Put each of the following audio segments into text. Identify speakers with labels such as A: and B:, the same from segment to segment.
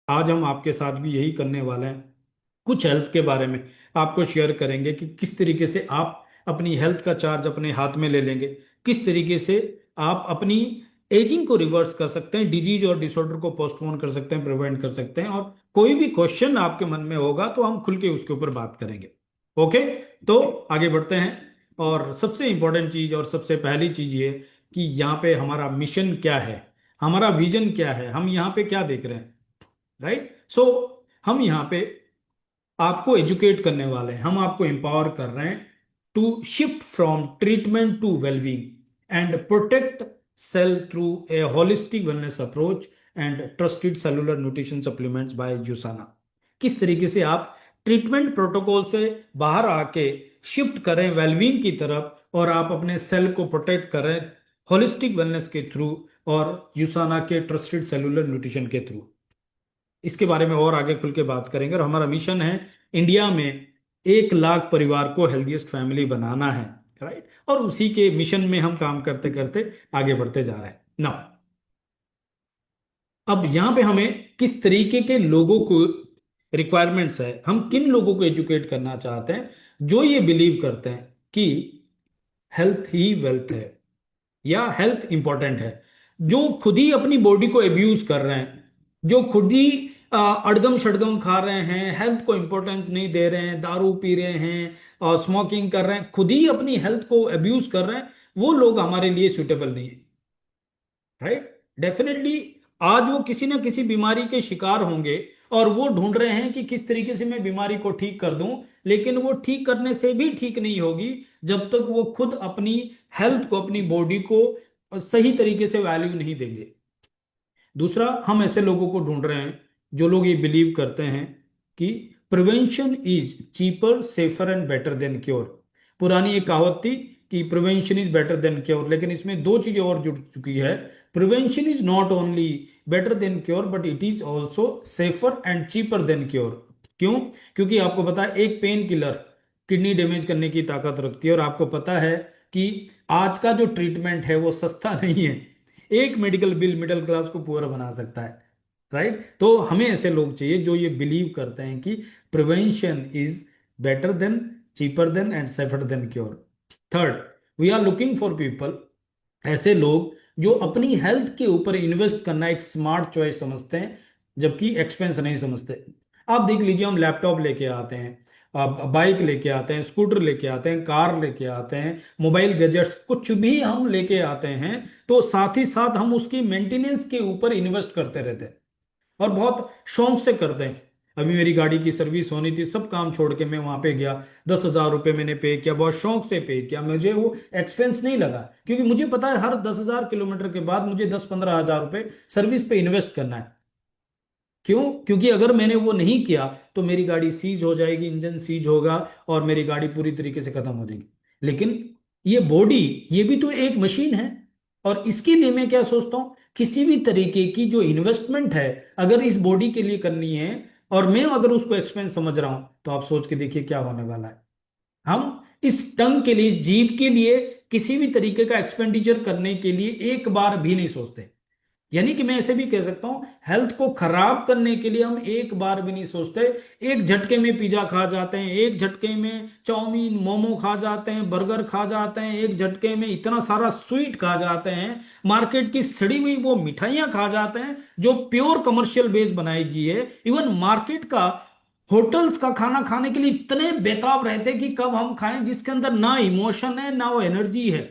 A: आज हम आपके साथ भी यही करने वाले हैं। कुछ हेल्थ के बारे में आपको शेयर करेंगे कि किस तरीके से आप अपनी हेल्थ का चार्ज अपने हाथ में ले लेंगे, किस तरीके से आप अपनी एजिंग को रिवर्स कर सकते हैं, डिजीज और डिसऑर्डर को पोस्टपोन कर सकते हैं, प्रिवेंट कर सकते हैं। और कोई भी क्वेश्चन आपके मन में होगा तो हम खुल के उसके ऊपर बात करेंगे। ओके, तो आगे बढ़ते हैं। और सबसे इंपॉर्टेंट चीज और सबसे पहली चीज ये कि यहाँ पे हमारा मिशन क्या है, हमारा विजन क्या है, हम यहाँ पे क्या देख रहे हैं। राइट, सो हम यहाँ पे आपको एजुकेट करने वाले हैं, हम आपको एम्पावर कर रहे हैं to shift from treatment to wellbeing and protect cell through a holistic wellness approach and trusted cellular nutrition supplements by जूसाना। किस तरीके से आप ट्रीटमेंट प्रोटोकॉल से बाहर आके शिफ्ट करें वेलबींग की तरफ और आप अपने सेल को प्रोटेक्ट करें होलिस्टिक वेलनेस के थ्रू और यूसाना के ट्रस्टेड सेलुलर न्यूट्रिशन के थ्रू। इसके बारे में और आगे खुल के बात करेंगे। और हमारा मिशन है इंडिया में 1 लाख परिवार को हेल्दीएस्ट फैमिली बनाना है। राइट, और उसी के मिशन में हम काम करते करते आगे बढ़ते जा रहे हैं ना। अब यहाँ पे हमें किस तरीके के लोगों को रिक्वायरमेंट्स है, हम किन लोगों को एजुकेट करना चाहते हैं जो ये बिलीव करते हैं कि हेल्थ ही वेल्थ है या हेल्थ इंपॉर्टेंट है, जो खुद ही अपनी बॉडी को एब्यूज कर रहे हैं, जो खुद ही अड़गम शड़गम खा रहे हैं, हेल्थ को इंपॉर्टेंस नहीं दे रहे हैं, दारू पी रहे हैं और स्मोकिंग कर रहे हैं, खुद ही अपनी हेल्थ को एब्यूज कर रहे हैं, वो लोग हमारे लिए सुटेबल नहीं है। राइट, डेफिनेटली आज वो किसी ना किसी बीमारी के शिकार होंगे और वो ढूंढ रहे हैं कि किस तरीके से मैं बीमारी को ठीक कर दूं, लेकिन वो ठीक करने से भी ठीक नहीं होगी जब तक वो खुद अपनी हेल्थ को, अपनी बॉडी को सही तरीके से वैल्यू नहीं देंगे। दूसरा, हम ऐसे लोगों को ढूंढ रहे हैं जो लोग ये बिलीव करते हैं कि prevention is cheaper safer and better than cure. पुरानी एक कहावत थी कि prevention is better than cure, लेकिन इसमें दो चीजें और जुड़ चुकी है। Prevention is not only better than cure but it is also safer and cheaper than cure. क्यों? क्योंकि आपको पता है एक पेन किलर किडनी डैमेज करने की ताकत रखती है, और आपको पता है कि आज का जो ट्रीटमेंट है वो सस्ता नहीं है। एक मेडिकल बिल मिडिल क्लास को पुअर बना सकता है। राइट, तो हमें ऐसे लोग चाहिए जो ये बिलीव करते हैं कि prevention is better than, cheaper than and safer than cure. Third, we are looking for people, ऐसे लोग जो अपनी हेल्थ के ऊपर इन्वेस्ट करना एक स्मार्ट चॉइस समझते हैं जबकि एक्सपेंस नहीं समझते। आप देख लीजिए, हम लैपटॉप लेके आते हैं, बाइक लेके आते हैं, स्कूटर लेके आते हैं, कार लेके आते हैं, मोबाइल गैजेट्स कुछ भी हम लेके आते हैं, तो साथ ही साथ हम उसकी मेंटेनेंस के ऊपर इन्वेस्ट करते रहते हैं और बहुत शौक से करते हैं। अभी मेरी गाड़ी की सर्विस होनी थी, सब काम छोड़ के मैं वहां पे गया, 10,000 रुपये मैंने पे किया, बहुत शौक से पे किया, मुझे वो एक्सपेंस नहीं लगा, क्योंकि मुझे पता है हर 10,000 किलोमीटर के बाद मुझे 10-15 हज़ार रुपये सर्विस पे इन्वेस्ट करना है। क्यों? क्योंकि अगर मैंने वो नहीं किया तो मेरी गाड़ी सीज हो जाएगी, इंजन सीज होगा और मेरी गाड़ी पूरी तरीके से खत्म हो जाएगी। लेकिन ये बॉडी, ये भी तो एक मशीन है, और इसके लिए मैं क्या सोचता हूं, किसी भी तरीके की जो इन्वेस्टमेंट है अगर इस बॉडी के लिए करनी है और मैं अगर उसको एक्सपेंस समझ रहा हूं, तो आप सोच के देखिए क्या होने वाला है। हम इस टंग के लिए, जीभ के लिए किसी भी तरीके का एक्सपेंडिचर करने के लिए एक बार भी नहीं सोचते। यानी कि मैं ऐसे भी कह सकता हूं, हेल्थ को खराब करने के लिए हम एक बार भी नहीं सोचते। एक झटके में पिज्जा खा जाते हैं, एक झटके में चाउमीन मोमो खा जाते हैं, बर्गर खा जाते हैं, एक झटके में इतना सारा स्वीट खा जाते हैं, मार्केट की सड़ी हुई वो मिठाइयां खा जाते हैं जो प्योर कमर्शियल बेस बनाई गई है। इवन मार्केट का, होटल्स का खाना खाने के लिए इतने बेताब रहते हैं कि कब हम खाएं, जिसके अंदर ना इमोशन है ना वो एनर्जी है।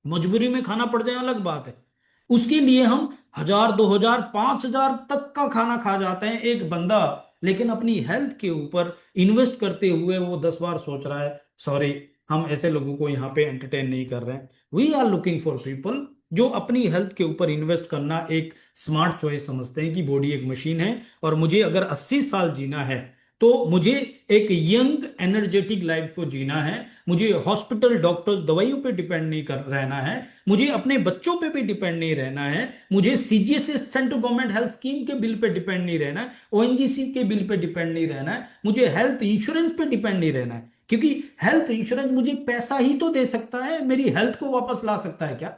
A: मजबूरी में खाना पड़ जाए अलग बात है, उसके लिए हम 1,000, 2,000, 5,000 तक का खाना खा जाते हैं एक बंदा, लेकिन अपनी हेल्थ के ऊपर इन्वेस्ट करते हुए वो 10 बार सोच रहा है। सॉरी, हम ऐसे लोगों को यहाँ पे एंटरटेन नहीं कर रहे हैं। We are looking for people जो अपनी हेल्थ के ऊपर इन्वेस्ट करना एक स्मार्ट चॉइस समझते हैं कि बॉडी एक मशीन है, और मुझे अगर 80 साल जीना है तो मुझे एक यंग एनर्जेटिक लाइफ को जीना है। मुझे हॉस्पिटल डॉक्टर्स दवाइयों पे डिपेंड नहीं कर रहना है, मुझे अपने बच्चों पे भी डिपेंड नहीं रहना है, मुझे CGHS central government health scheme के बिल पे डिपेंड नहीं रहना है, ओएनजीसी के बिल पे डिपेंड नहीं रहना है, मुझे हेल्थ इंश्योरेंस पे डिपेंड नहीं रहना है। क्योंकि हेल्थ इंश्योरेंस मुझे पैसा ही तो दे सकता है, मेरी हेल्थ को वापस ला सकता है क्या?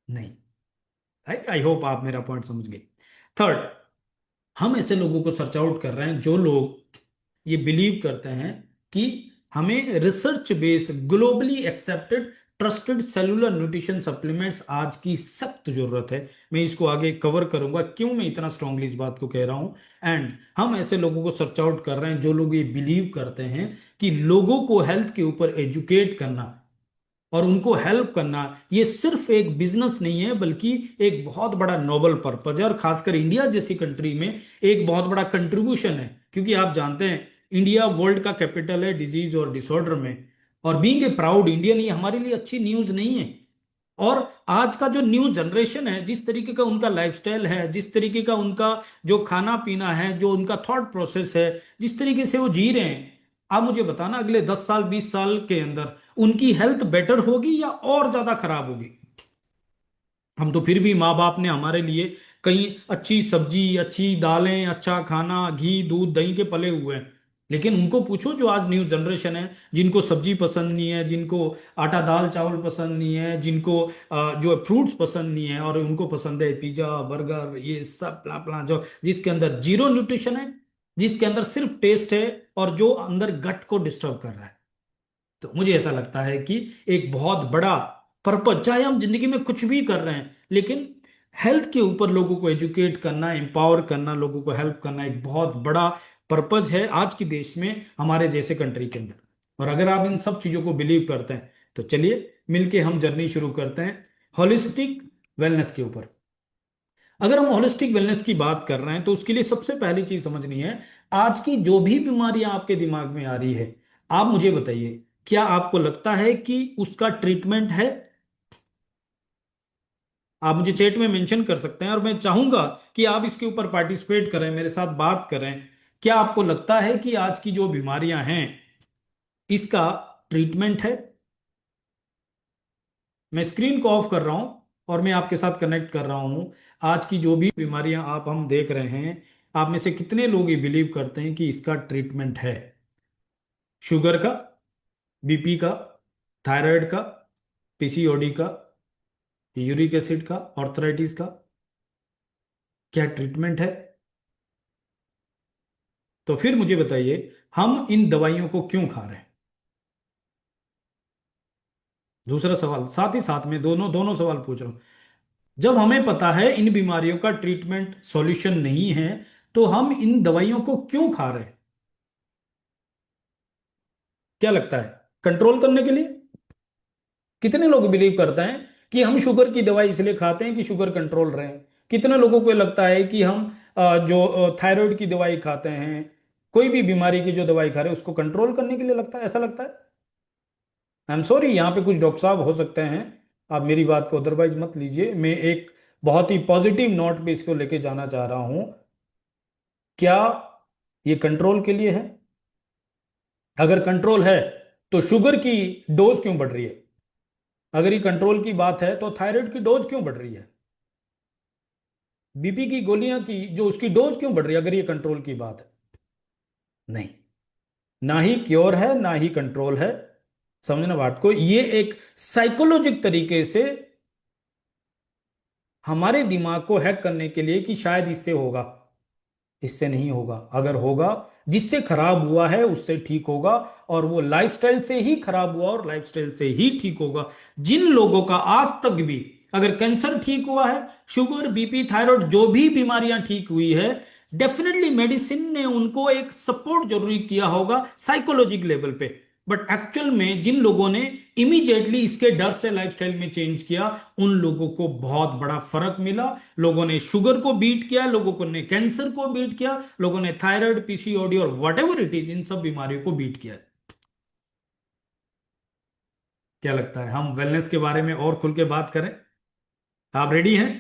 A: नहीं। राइट, आई होप आप मेरा पॉइंट समझ गए। थर्ड, हम ऐसे लोगों को सर्च आउट कर रहे हैं जो लोग ये बिलीव करते हैं कि हमें research based globally accepted trusted cellular nutrition supplements आज की सख्त जरूरत है। मैं इसको आगे कवर करूंगा क्यों मैं इतना स्ट्रांगली इस बात को कह रहा हूं। एंड हम ऐसे लोगों को सर्च आउट कर रहे हैं जो लोग ये बिलीव करते हैं कि लोगों को हेल्थ के ऊपर एजुकेट करना और उनको हेल्प करना ये सिर्फ एक बिजनेस नहीं है बल्कि एक बहुत बड़ा नोबल पर्पज है, और खासकर इंडिया जैसी कंट्री में एक बहुत बड़ा कंट्रीब्यूशन है। क्योंकि आप जानते हैं इंडिया वर्ल्ड का कैपिटल है डिजीज और डिसऑर्डर में, और बीइंग ए प्राउड इंडियन ये हमारे लिए अच्छी न्यूज नहीं है। और आज का जो न्यू जनरेशन है, जिस तरीके का उनका लाइफस्टाइल है, जिस तरीके का उनका जो खाना पीना है, जो उनका थॉट प्रोसेस है, जिस तरीके से वो जी रहे हैं, आप मुझे बताना अगले 10 साल 20 साल के अंदर उनकी हेल्थ बेटर होगी या और ज्यादा खराब होगी। हम तो फिर भी माँ बाप ने हमारे लिए कई अच्छी सब्जी, अच्छी दालें, अच्छा खाना, घी दूध दही के पले हुए हैं। लेकिन उनको पूछो जो आज न्यू जनरेशन है, जिनको सब्जी पसंद नहीं है, जिनको आटा दाल चावल पसंद नहीं है, जिनको जो फ्रूट्स पसंद नहीं है, और उनको पसंद है पिज्जा बर्गर ये सब प्ला प्ला, जो जिसके अंदर जीरो न्यूट्रिशन है, जिसके अंदर सिर्फ टेस्ट है, और जो अंदर गट को डिस्टर्ब कर रहा है। तो मुझे ऐसा लगता है कि एक बहुत बड़ा पर्पज, चाहे हम जिंदगी में कुछ भी कर रहे हैं, लेकिन हेल्थ के ऊपर लोगों को एजुकेट करना, एम्पावर करना, लोगों को हेल्प करना एक बहुत बड़ा पर्पज है आज के देश में, हमारे जैसे कंट्री के अंदर। और अगर आप इन सब चीजों को बिलीव करते हैं तो चलिए मिलके हम जर्नी शुरू करते हैं होलिस्टिक वेलनेस के ऊपर। अगर हम होलिस्टिक वेलनेस की बात कर रहे हैं तो उसके लिए सबसे पहली चीज समझनी है, आज की जो भी बीमारियां आपके दिमाग में आ रही है, आप मुझे बताइए क्या आपको लगता है कि उसका ट्रीटमेंट है? आप मुझे चैट में मेंशन कर सकते हैं, और मैं चाहूंगा कि आप इसके ऊपर पार्टिसिपेट करें, मेरे साथ बात करें। क्या आपको लगता है कि आज की जो बीमारियां हैं इसका ट्रीटमेंट है? मैं स्क्रीन को ऑफ कर रहा हूं और मैं आपके साथ कनेक्ट कर रहा हूं। आज की जो भी बीमारियां आप हम देख रहे हैं, आप में से कितने लोग ये बिलीव करते हैं कि इसका ट्रीटमेंट है? शुगर का, बीपी का, थायराइड का, पीसीओडी का, यूरिक एसिड का, ऑर्थराइटिस का, क्या ट्रीटमेंट है? तो फिर मुझे बताइए हम इन दवाइयों को क्यों खा रहे हैं? दूसरा सवाल साथ ही साथ में दोनों दोनों सवाल पूछ रहा हूं। जब हमें पता है इन बीमारियों का ट्रीटमेंट सॉल्यूशन नहीं है, तो हम इन दवाइयों को क्यों खा रहे हैं? क्या लगता है? कंट्रोल करने के लिए? कितने लोग बिलीव करते हैं कि हम शुगर की दवाई इसलिए खाते हैं कि शुगर कंट्रोल रहे? कितने लोगों को लगता है कि हम जो थायराइड की दवाई खाते हैं, कोई भी बीमारी की जो दवाई खा रहे हैं उसको कंट्रोल करने के लिए लगता है? ऐसा लगता है? आई एम सॉरी, यहाँ पे कुछ डॉक्टर साहब हो सकते हैं, आप मेरी बात को अदरवाइज मत लीजिए। मैं एक बहुत ही पॉजिटिव नोट पे इसको लेके जाना चाह रहा हूं। क्या ये कंट्रोल के लिए है? अगर कंट्रोल है तो शुगर की डोज क्यों बढ़ रही है? अगर ये कंट्रोल की बात है तो थायराइड की डोज क्यों बढ़ रही है? बीपी की गोलियां की जो उसकी डोज क्यों बढ़ रही है अगर ये कंट्रोल की बात है? नहीं, ना ही क्योर है ना ही कंट्रोल है। समझना बात को, ये एक साइकोलॉजिक तरीके से हमारे दिमाग को हैक करने के लिए कि शायद इससे होगा। इससे नहीं होगा। अगर होगा, जिससे खराब हुआ है उससे ठीक होगा, और वो लाइफस्टाइल से ही खराब हुआ और लाइफस्टाइल से ही ठीक होगा। जिन लोगों का आज तक भी अगर कैंसर ठीक हुआ है, शुगर बीपी थायराइड जो भी बीमारियां ठीक हुई है, डेफिनेटली मेडिसिन ने उनको एक सपोर्ट जरूरी किया होगा साइकोलॉजिक लेवल पे। बट एक्चुअल में जिन लोगों ने इमीडिएटली इसके डर से लाइफस्टाइल में चेंज किया, उन लोगों को बहुत बड़ा फर्क मिला। लोगों ने शुगर को बीट किया, लोगों ने कैंसर को बीट किया, लोगों ने थायराइड पीसीओडी और what ever it is in सब बीमारियों को बीट किया। क्या लगता है हम वेलनेस के बारे में और खुल के बात करें? आप रेडी हैं?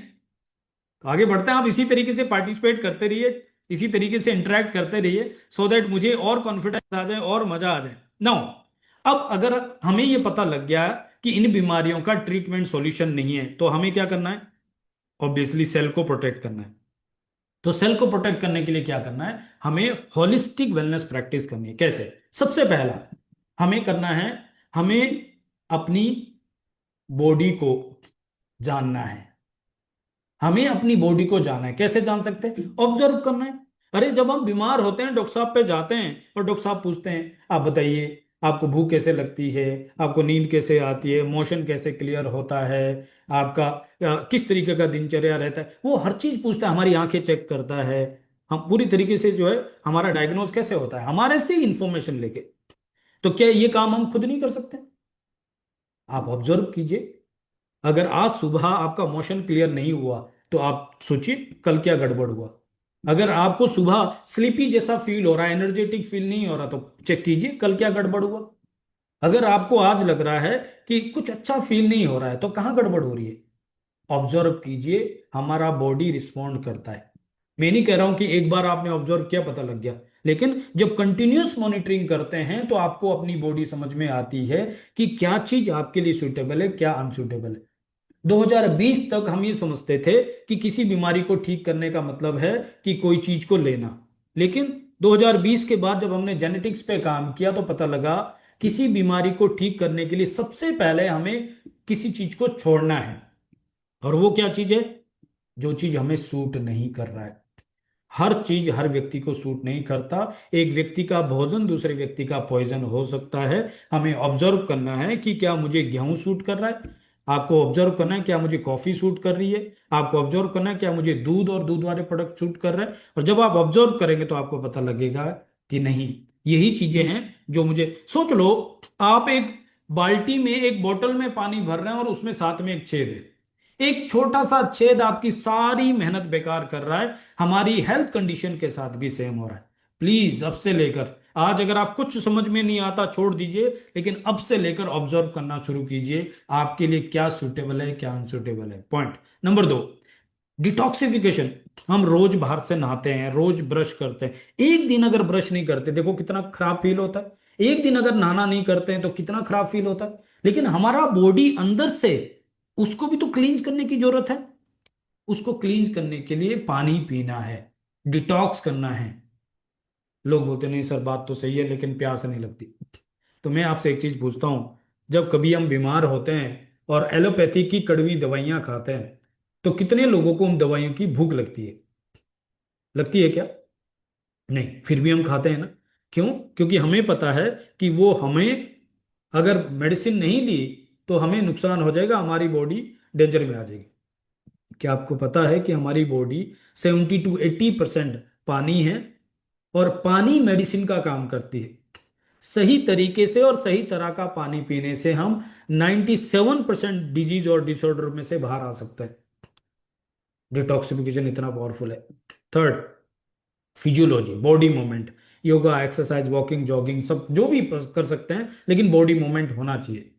A: तो आगे बढ़ते हैं। आप इसी तरीके से पार्टिसिपेट करते रहिए, इसी तरीके से इंटरेक्ट करते रहिए, सो दैट मुझे और कॉन्फिडेंस आ जाए और मजा आ जाए। नाउ, अब अगर हमें यह पता लग गया कि इन बीमारियों का ट्रीटमेंट सॉल्यूशन नहीं है, तो हमें क्या करना है? ऑब्वियसली सेल को प्रोटेक्ट करना है। तो सेल को प्रोटेक्ट करने के लिए क्या करना है? हमें होलिस्टिक वेलनेस प्रैक्टिस करनी है। कैसे? सबसे पहला हमें करना है, हमें अपनी बॉडी को जानना है। हमें अपनी बॉडी को जानना है। कैसे जान सकते हैं? ऑब्जर्व करना है। अरे जब हम बीमार होते हैं डॉक्टर साहब पे जाते हैं और डॉक्टर साहब पूछते हैं आप बताइए आपको भूख कैसे लगती है, आपको नींद कैसे आती है, मोशन कैसे क्लियर होता है, आपका किस तरीके का दिनचर्या रहता है, वो हर चीज पूछता है, हमारी आंखें चेक करता है। हम पूरी तरीके से जो है हमारा डायग्नोज कैसे होता है हमारे से इंफॉर्मेशन लेके। तो क्या ये काम हम खुद नहीं कर सकते? आप ऑब्जर्व कीजिए। अगर आज सुबह आपका मोशन क्लियर नहीं हुआ तो आप सोचिए कल क्या गड़बड़ हुआ। अगर आपको सुबह स्लीपी जैसा फील हो रहा है, एनर्जेटिक फील नहीं हो रहा, तो चेक कीजिए कल क्या गड़बड़ हुआ। अगर आपको आज लग रहा है कि कुछ अच्छा फील नहीं हो रहा है तो कहाँ गड़बड़ हो रही है? ऑब्जर्व कीजिए। हमारा बॉडी रिस्पॉन्ड करता है। मैं नहीं कह रहा हूं कि एक बार आपने ऑब्जर्व किया पता लग गया, लेकिन जब कंटिन्यूअस मॉनिटरिंग करते हैं तो आपको अपनी बॉडी समझ में आती है कि क्या चीज आपके लिए सूटेबल है, क्या अनसूटेबल है। 2020 तक हम ये समझते थे कि किसी बीमारी को ठीक करने का मतलब है कि कोई चीज को लेना। लेकिन 2020 के बाद जब हमने जेनेटिक्स पे काम किया तो पता लगा किसी बीमारी को ठीक करने के लिए सबसे पहले हमें किसी चीज को छोड़ना है। और वो क्या चीज है? जो चीज हमें सूट नहीं कर रहा है। हर चीज हर व्यक्ति को सूट नहीं करता। एक व्यक्ति का भोजन दूसरे व्यक्ति का पॉइजन हो सकता है। हमें ऑब्जर्व करना है कि क्या मुझे गेहूं सूट कर रहा है, आपको ऑब्जर्व करना है क्या मुझे कॉफी सूट कर रही है, आपको ऑब्जर्व करना है क्या मुझे दूध और दूध वाले प्रोडक्ट सूट कर रहे हैं। और जब आप ऑब्जर्व करेंगे तो आपको पता लगेगा कि नहीं, यही चीजें हैं जो मुझे। सोच लो आप एक बाल्टी में एक बोतल में पानी भर रहे हैं और उसमें साथ में एक छेद है। एक छोटा सा छेद आपकी सारी मेहनत बेकार कर रहा है। हमारी हेल्थ कंडीशन के साथ भी सेम हो रहा है। प्लीज अब से लेकर आज अगर आप कुछ समझ में नहीं आता छोड़ दीजिए, लेकिन अब से लेकर ऑब्जर्व करना शुरू कीजिए आपके लिए क्या सूटेबल है क्या अनसूटेबल है। Point number 2, detoxification. हम रोज बाहर से नहाते हैं, रोज ब्रश करते हैं। एक दिन अगर ब्रश नहीं करते देखो कितना खराब फील होता है। एक दिन अगर नहाना नहीं करते हैं तो कितना खराब फील होता है। लेकिन हमारा बॉडी अंदर से उसको भी तो क्लींस करने की जरूरत है। उसको क्लींस करने के लिए पानी पीना है, डिटॉक्स करना है। लोग बोलते नहीं सर बात तो सही है लेकिन प्यास नहीं लगती। तो मैं आपसे एक चीज पूछता हूं, जब कभी हम बीमार होते हैं और एलोपैथी की कड़वी दवाइयां खाते हैं तो कितने लोगों को उन दवाइयों की भूख लगती है? लगती है क्या? नहीं, फिर भी हम खाते हैं ना। क्यों? क्योंकि हमें पता है कि वो हमें अगर मेडिसिन नहीं ली तो हमें नुकसान हो जाएगा, हमारी बॉडी डेंजर में आ जाएगी। क्या आपको पता है कि हमारी बॉडी 70 to 80% पानी है? और पानी मेडिसिन का काम करती है। सही तरीके से और सही तरह का पानी पीने से हम 97% डिजीज और डिसऑर्डर में से बाहर आ सकते हैं। डिटॉक्सिफिकेशन इतना पावरफुल है। Third, physiology, body movement. Yoga, exercise, walking, jogging सब जो भी कर सकते हैं, लेकिन बॉडी मूवमेंट होना चाहिए।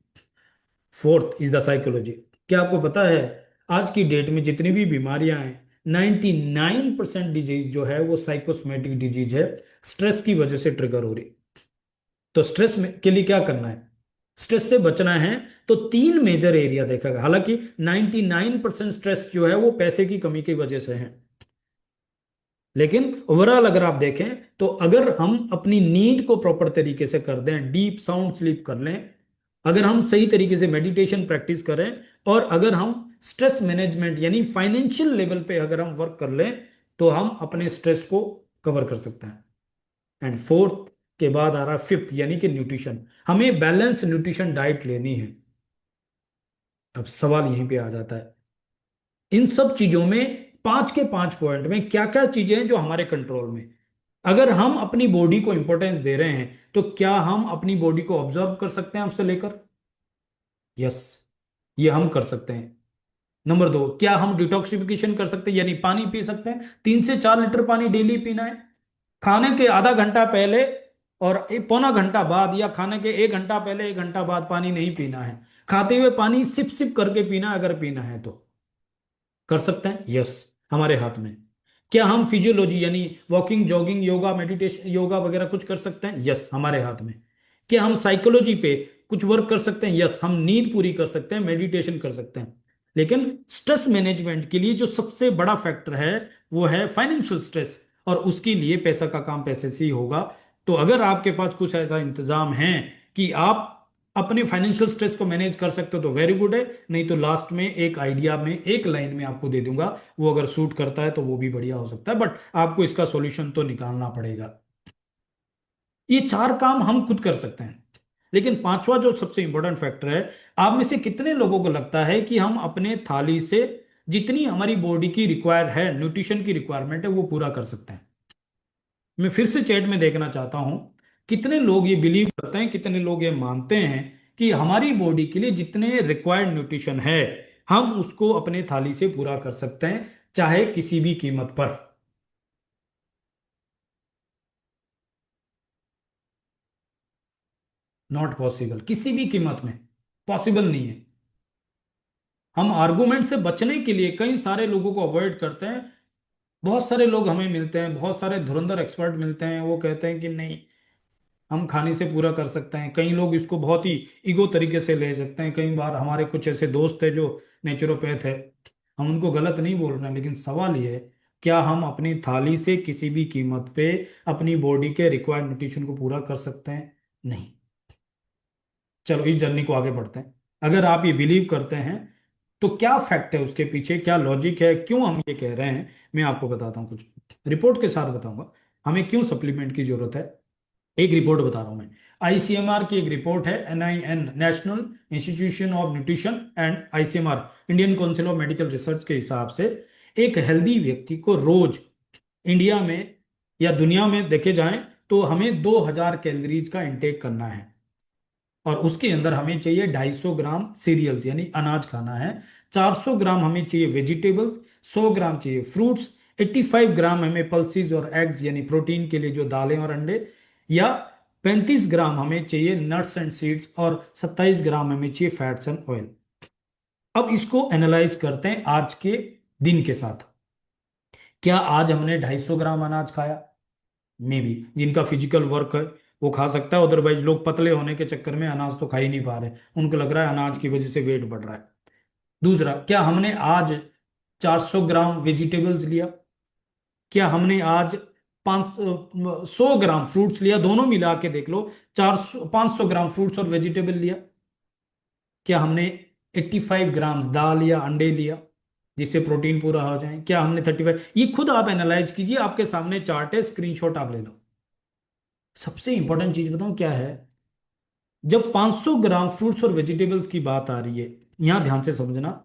A: Fourth is the psychology. क्या आपको पता है आज की डेट में जितनी भी बीमारियां हैं 99% डिजीज जो है वो साइकोसोमेटिक डिजीज है, स्ट्रेस की वजह से ट्रिगर हो रही। तो स्ट्रेस में के लिए क्या करना है? स्ट्रेस से बचना है तो तीन मेजर एरिया देखा गया। हालांकि 99% स्ट्रेस जो है वो पैसे की कमी की वजह से है, लेकिन ओवरऑल अगर आप देखें तो अगर हम अपनी नींद को प्रॉपर तरीके से कर दें, डीप साउंड स्लीप कर लें, अगर हम सही तरीके से मेडिटेशन प्रैक्टिस करें, और अगर हम स्ट्रेस मैनेजमेंट यानी फाइनेंशियल लेवल पे अगर हम वर्क कर लें तो हम अपने स्ट्रेस को कवर कर सकते हैं। एंड फोर्थ के बाद आ रहा है फिफ्थ यानी कि न्यूट्रिशन। हमें बैलेंस न्यूट्रिशन डाइट लेनी है। अब सवाल यहीं पे आ जाता है, इन सब चीजों में 5 के 5 पॉइंट में क्या क्या चीजें हैं जो हमारे कंट्रोल में। अगर हम अपनी बॉडी को इंपॉर्टेंस दे रहे हैं तो क्या हम अपनी बॉडी को ऑब्जर्व कर सकते हैं आपसे लेकर? यस, ये हम कर सकते हैं। नंबर 2, क्या हम डिटॉक्सिफिकेशन कर सकते हैं यानी पानी पी सकते हैं? 3 से 4 लीटर पानी डेली पीना है। खाने के आधा घंटा पहले और एक पौना घंटा बाद, या खाने के 1 घंटा पहले 1 घंटा बाद पानी नहीं पीना है। खाते हुए पानी सिप सिप करके पीना है, अगर पीना है तो। कर सकते हैं? यस, हमारे हाथ में। क्या हम फिजियोलॉजी यानी walking, jogging, yoga, meditation, yoga वगैरह कुछ कर सकते हैं? यस, हमारे हाथ में। क्या हम साइकोलॉजी पे कुछ वर्क कर सकते हैं? यस, हम नींद पूरी कर सकते हैं, मेडिटेशन कर सकते हैं। लेकिन स्ट्रेस मैनेजमेंट के लिए जो सबसे बड़ा फैक्टर है वो है फाइनेंशियल स्ट्रेस, और उसके लिए पैसा का काम पैसे से ही होगा। तो अगर आपके पास कुछ ऐसा इंतजाम है कि आप अपने फाइनेंशियल स्ट्रेस को मैनेज कर सकते हो तो वेरी गुड है, नहीं तो लास्ट में एक आइडिया में एक लाइन में आपको दे दूंगा, वो अगर सूट करता है तो वो भी बढ़िया हो सकता है, बट आपको इसका सॉल्यूशन तो निकालना पड़ेगा। ये चार काम हम खुद कर सकते हैं। लेकिन पांचवा जो सबसे इंपॉर्टेंट फैक्टर है, आप में से कितने लोगों को लगता है कि हम अपने थाली से जितनी हमारी बॉडी की रिक्वायर है, न्यूट्रिशन की रिक्वायरमेंट है, वो पूरा कर सकते हैं? मैं फिर से चैट में देखना चाहता हूं, कितने लोग ये बिलीव करते हैं, कितने लोग ये मानते हैं कि हमारी बॉडी के लिए जितने रिक्वायर्ड न्यूट्रिशन है, हम उसको अपने थाली से पूरा कर सकते हैं, चाहे किसी भी कीमत पर। नॉट पॉसिबल, किसी भी कीमत में पॉसिबल नहीं है। हम आर्गुमेंट से बचने के लिए कई सारे लोगों को अवॉइड करते हैं। बहुत सारे लोग हमें मिलते हैं, बहुत सारे धुरंधर एक्सपर्ट मिलते हैं, वो कहते हैं कि नहीं, हम खाने से पूरा कर सकते हैं। कई लोग इसको बहुत ही ईगो तरीके से ले सकते हैं। कई बार हमारे कुछ ऐसे दोस्त है जो नेचुरोपैथ है, हम उनको गलत नहीं बोल रहे हैं, लेकिन सवाल ये है, क्या हम अपनी थाली से किसी भी कीमत पे अपनी बॉडी के रिक्वायर्ड न्यूट्रिशन को पूरा कर सकते हैं? नहीं। चलो इस जर्नी को आगे बढ़ते हैं। अगर आप ये बिलीव करते हैं तो क्या फैक्ट है उसके पीछे, क्या लॉजिक है, क्यों हम ये कह रहे हैं, मैं आपको बताता हूँ, कुछ रिपोर्ट के साथ बताऊंगा हमें क्यों सप्लीमेंट की जरूरत है। एक रिपोर्ट बता रहा हूं मैं, आईसीएमआर की एक रिपोर्ट है, NIN, national institution of nutrition, and ICMR, Indian council of medical research के हिसाब से एक हेल्दी व्यक्ति को रोज इंडिया में या दुनिया में देखे जाएं तो हमें 2000 कैलोरीज का इंटेक करना है, और उसके अंदर हमें चाहिए 250 ग्राम सीरियल्स यानी अनाज खाना है, 400 ग्राम हमें चाहिए वेजिटेबल्स, 100 ग्राम चाहिए फ्रूट्स, 85 ग्राम हमें पल्सीज और एग्स यानी प्रोटीन के लिए जो दालें और अंडे, या 35 ग्राम हमें चाहिए नट्स एंड सीड्स, और 27 ग्राम हमें चाहिए फैट्स एंड ऑयल। अब इसको एनालाइज करते हैं आज के दिन के साथ। क्या आज हमने 250 ग्राम अनाज खाया? मे बी जिनका फिजिकल वर्क है वो खा सकता है, अदरवाइज लोग पतले होने के चक्कर में अनाज तो खा ही नहीं पा रहे, उनको लग रहा है अनाज की वजह से वेट बढ़ रहा है। दूसरा, क्या हमने आज 400 ग्राम वेजिटेबल्स लिया? क्या हमने आज 500 ग्राम फ्रूट्स लिया? दोनों मिला के देख लो, 500 ग्राम फ्रूट्स और वेजिटेबल लिया। क्या हमने 85 ग्राम दाल या अंडे लिया जिससे प्रोटीन पूरा हो जाए? क्या हमने 35? ये खुद आप एनालाइज कीजिए, आपके सामने चार्ट है, स्क्रीनशॉट आप ले लो। सबसे इंपॉर्टेंट चीज बताऊं क्या है, जब 500 ग्राम फ्रूट्स और वेजिटेबल्स की बात आ रही है, यहां ध्यान से समझना,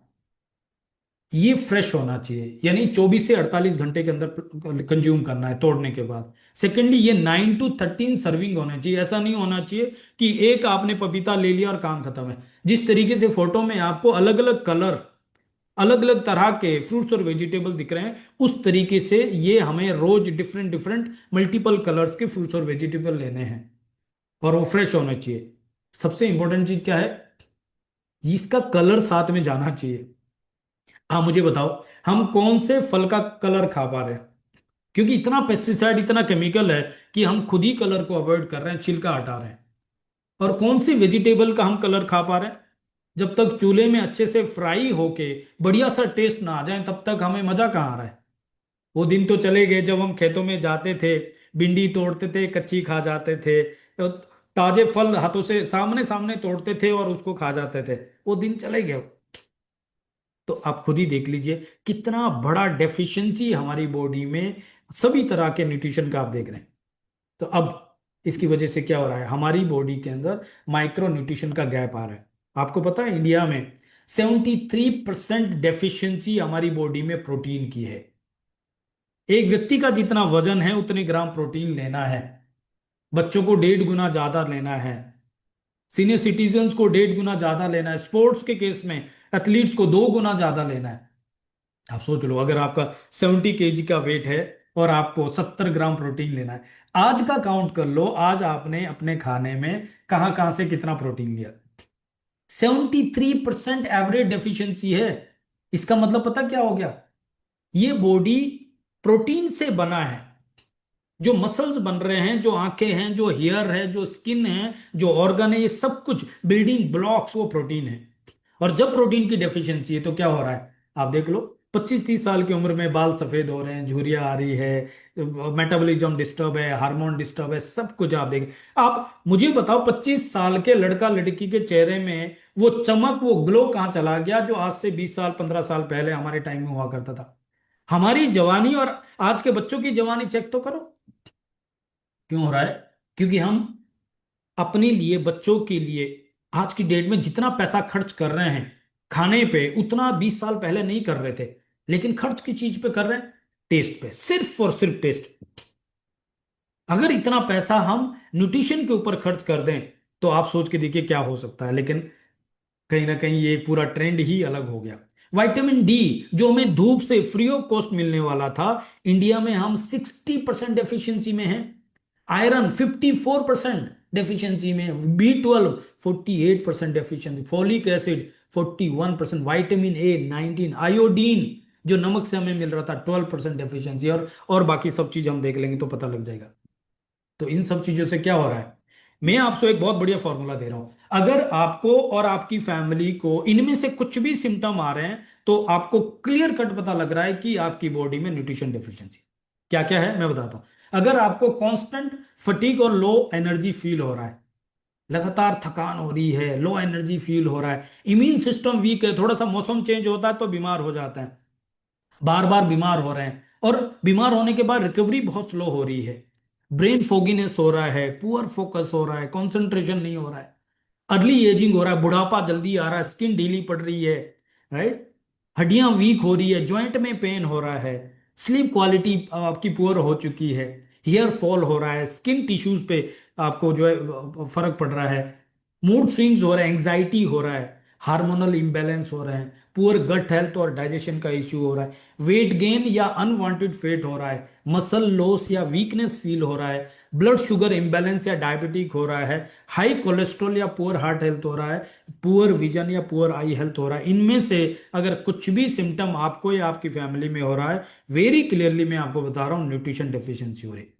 A: ये फ्रेश होना चाहिए, यानी 24 से 48 घंटे के अंदर कंज्यूम करना है तोड़ने के बाद। सेकेंडली, ये 9 to 13 सर्विंग होना चाहिए। ऐसा नहीं होना चाहिए कि एक आपने पपीता ले लिया और काम खत्म है। जिस तरीके से फोटो में आपको अलग अलग कलर, अलग अलग तरह के फ्रूट्स और वेजिटेबल दिख रहे हैं, उस तरीके से ये हमें रोज डिफरेंट डिफरेंट मल्टीपल कलर्स के फ्रूट्स और वेजिटेबल लेने हैं, और वो फ्रेश होना चाहिए। सबसे इंपॉर्टेंट चीज क्या है, इसका कलर साथ में जाना चाहिए। आप मुझे बताओ, हम कौन से फल का कलर खा पा रहे हैं? क्योंकि इतना पेस्टिसाइड, इतना केमिकल है कि हम खुद ही कलर को अवॉइड कर रहे हैं, छिलका हटा रहे हैं। और कौन सी वेजिटेबल का हम कलर खा पा रहे हैं? जब तक चूल्हे में अच्छे से फ्राई होके बढ़िया सा टेस्ट ना आ जाए, तब तक हमें मजा कहाँ आ रहा है? वो दिन तो चले गए जब हम खेतों में जाते थे, भिंडी तोड़ते थे, कच्ची खा जाते थे, तो ताजे फल हाथों से सामने सामने तोड़ते थे और उसको खा जाते थे। वो दिन चले गए। तो आप खुद ही देख लीजिए कितना बड़ा डेफिशिएंसी हमारी बॉडी में सभी तरह के न्यूट्रिशन का आप देख रहे हैं। तो अब इसकी वजह से क्या हो रहा है, हमारी बॉडी के अंदर माइक्रो न्यूट्रिशन का गैप आ रहा है। आपको पता है इंडिया में 73% डेफिशिएंसी हमारी बॉडी में प्रोटीन की है। एक व्यक्ति का जितना वजन है उतने ग्राम प्रोटीन लेना है। बच्चों को 1.5 गुना ज्यादा लेना है, सीनियर सिटीजन्स को 1.5 गुना ज्यादा लेना है, स्पोर्ट्स के केस में एथलीट्स को 2 गुना ज्यादा लेना है। आप सोच लो, अगर आपका 70 kg का वेट है और आपको 70 ग्राम प्रोटीन लेना है, आज का काउंट कर लो, आज आपने अपने खाने में कहां कहां से कितना प्रोटीन लिया। 73% एवरेज डेफिशिएंसी है। इसका मतलब पता क्या हो गया, ये बॉडी प्रोटीन से बना है। जो मसल्स बन रहे हैं, जो आंखें हैं, जो हेयर है, जो स्किन है, जो ऑर्गन है, ये सब कुछ बिल्डिंग ब्लॉक्स वो प्रोटीन है। और जब प्रोटीन की डेफिशिएंसी है तो क्या हो रहा है, आप देख लो, 25-30 साल की उम्र में बाल सफेद हो रहे हैं, झुर्रियां आ रही है, मेटाबॉलिज्म डिस्टर्ब है, हार्मोन डिस्टर्ब है, सब कुछ आप देखें। आप मुझे बताओ 25 साल के लड़का लड़की के चेहरे में वो चमक, वो ग्लो कहाँ चला गया जो आज से 20 साल 15 साल पहले हमारे टाइम में हुआ करता था। हमारी जवानी और आज के बच्चों की जवानी चेक तो करो, क्यों हो रहा है? क्योंकि हम अपने लिए, बच्चों के लिए आज की डेट में जितना पैसा खर्च कर रहे हैं खाने पे, उतना 20 साल पहले नहीं कर रहे थे। लेकिन खर्च की चीज पे कर रहे हैं, टेस्ट पे, सिर्फ और सिर्फ टेस्ट। अगर इतना पैसा हम न्यूट्रिशन के ऊपर खर्च कर दें तो आप सोच के देखिए क्या हो सकता है। लेकिन कहीं ना कहीं ये पूरा ट्रेंड ही अलग हो गया। विटामिन डी जो हमें धूप से फ्री ऑफ कॉस्ट मिलने वाला था, इंडिया में हम 60% डेफिशिएंसी में हैं। आयरन 54% डेफिशिएंसी में, B 12 48% deficiency, folic acid 41%, vitamin A 19, iodine जो नमक से हमें मिल रहा था 12% डेफिशिएंसी, और बाकी सब चीज हम देख लेंगे तो पता लग जाएगा। तो इन सब चीजों से क्या हो रहा है? मैं आपको एक बहुत बढ़िया फॉर्मूला दे रहा हूं। अगर आपको और आपकी फैमिली को इनमें से कुछ भी सिम्टम आ रहे हैं तो आपको क्लियर कट पता लग रहा है कि आपकी बॉडी में न्यूट्रिशन डेफिशिएंसी क्या क्या है, मैं बताता हूं। अगर आपको कांस्टेंट फटीग और लो एनर्जी फील हो रहा है, लगातार थकान हो रही है, लो एनर्जी फील हो रहा है, इम्यून सिस्टम वीक है, थोड़ा सा मौसम चेंज होता है तो बीमार हो जाते हैं, बार बार बीमार हो रहे हैं, और बीमार होने के बाद रिकवरी बहुत स्लो हो रही है, ब्रेन फोगीनेस हो रहा है, पुअर फोकस हो रहा है, कंसंट्रेशन नहीं हो रहा है, अर्ली एजिंग हो रहा है, बुढ़ापा जल्दी आ रहा है, स्किन ढीली पड़ रही है, राइट, हड्डियां वीक हो रही है, जॉइंट में पेन हो रहा है, स्लीप क्वालिटी आपकी पुअर हो चुकी है, हेयर फॉल हो रहा है, स्किन टिश्यूज पे आपको जो है फर्क पड़ रहा है, मूड स्विंग्स हो रहे हैं, एंग्जाइटी हो रहा है, हार्मोनल इम्बैलेंस हो रहे हैं, पुअर गट हेल्थ और डाइजेशन का इश्यू हो रहा है, वेट गेन या अनवांटेड फेट हो रहा है, मसल लॉस या वीकनेस फील हो रहा है, ब्लड शुगर इम्बैलेंस या डायबिटिक हो रहा है, हाई कोलेस्ट्रॉल या पुअर हार्ट हेल्थ हो रहा है, पुअर विजन या पुअर आई हेल्थ हो रहा है। इनमें से अगर कुछ भी सिम्टम आपको या आपकी फैमिली में हो रहा है, वेरी क्लियरली मैं आपको बता रहा हूँ न्यूट्रिशन डेफिशिएंसी हो रही है।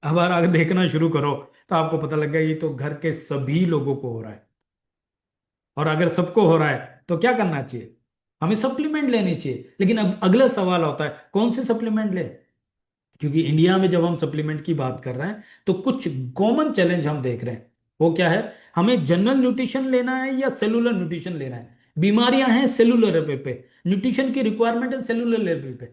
A: अब अगर देखना शुरू करो तो आपको पता लग गया ये तो घर के सभी लोगों को हो रहा है। और अगर सबको हो रहा है तो क्या करना चाहिए? हमें सप्लीमेंट लेनी चाहिए। लेकिन अब अगला सवाल होता है कौन से सप्लीमेंट ले? क्योंकि इंडिया में जब हम सप्लीमेंट की बात कर रहे हैं तो कुछ कॉमन चैलेंज हम देख रहे हैं। वो क्या है? हमें जनरल न्यूट्रिशन लेना है या सेलुलर न्यूट्रिशन लेना है? बीमारियां हैं सेलुलर लेवल पे, न्यूट्रिशन की रिक्वायरमेंट है सेलुलर लेवल पे,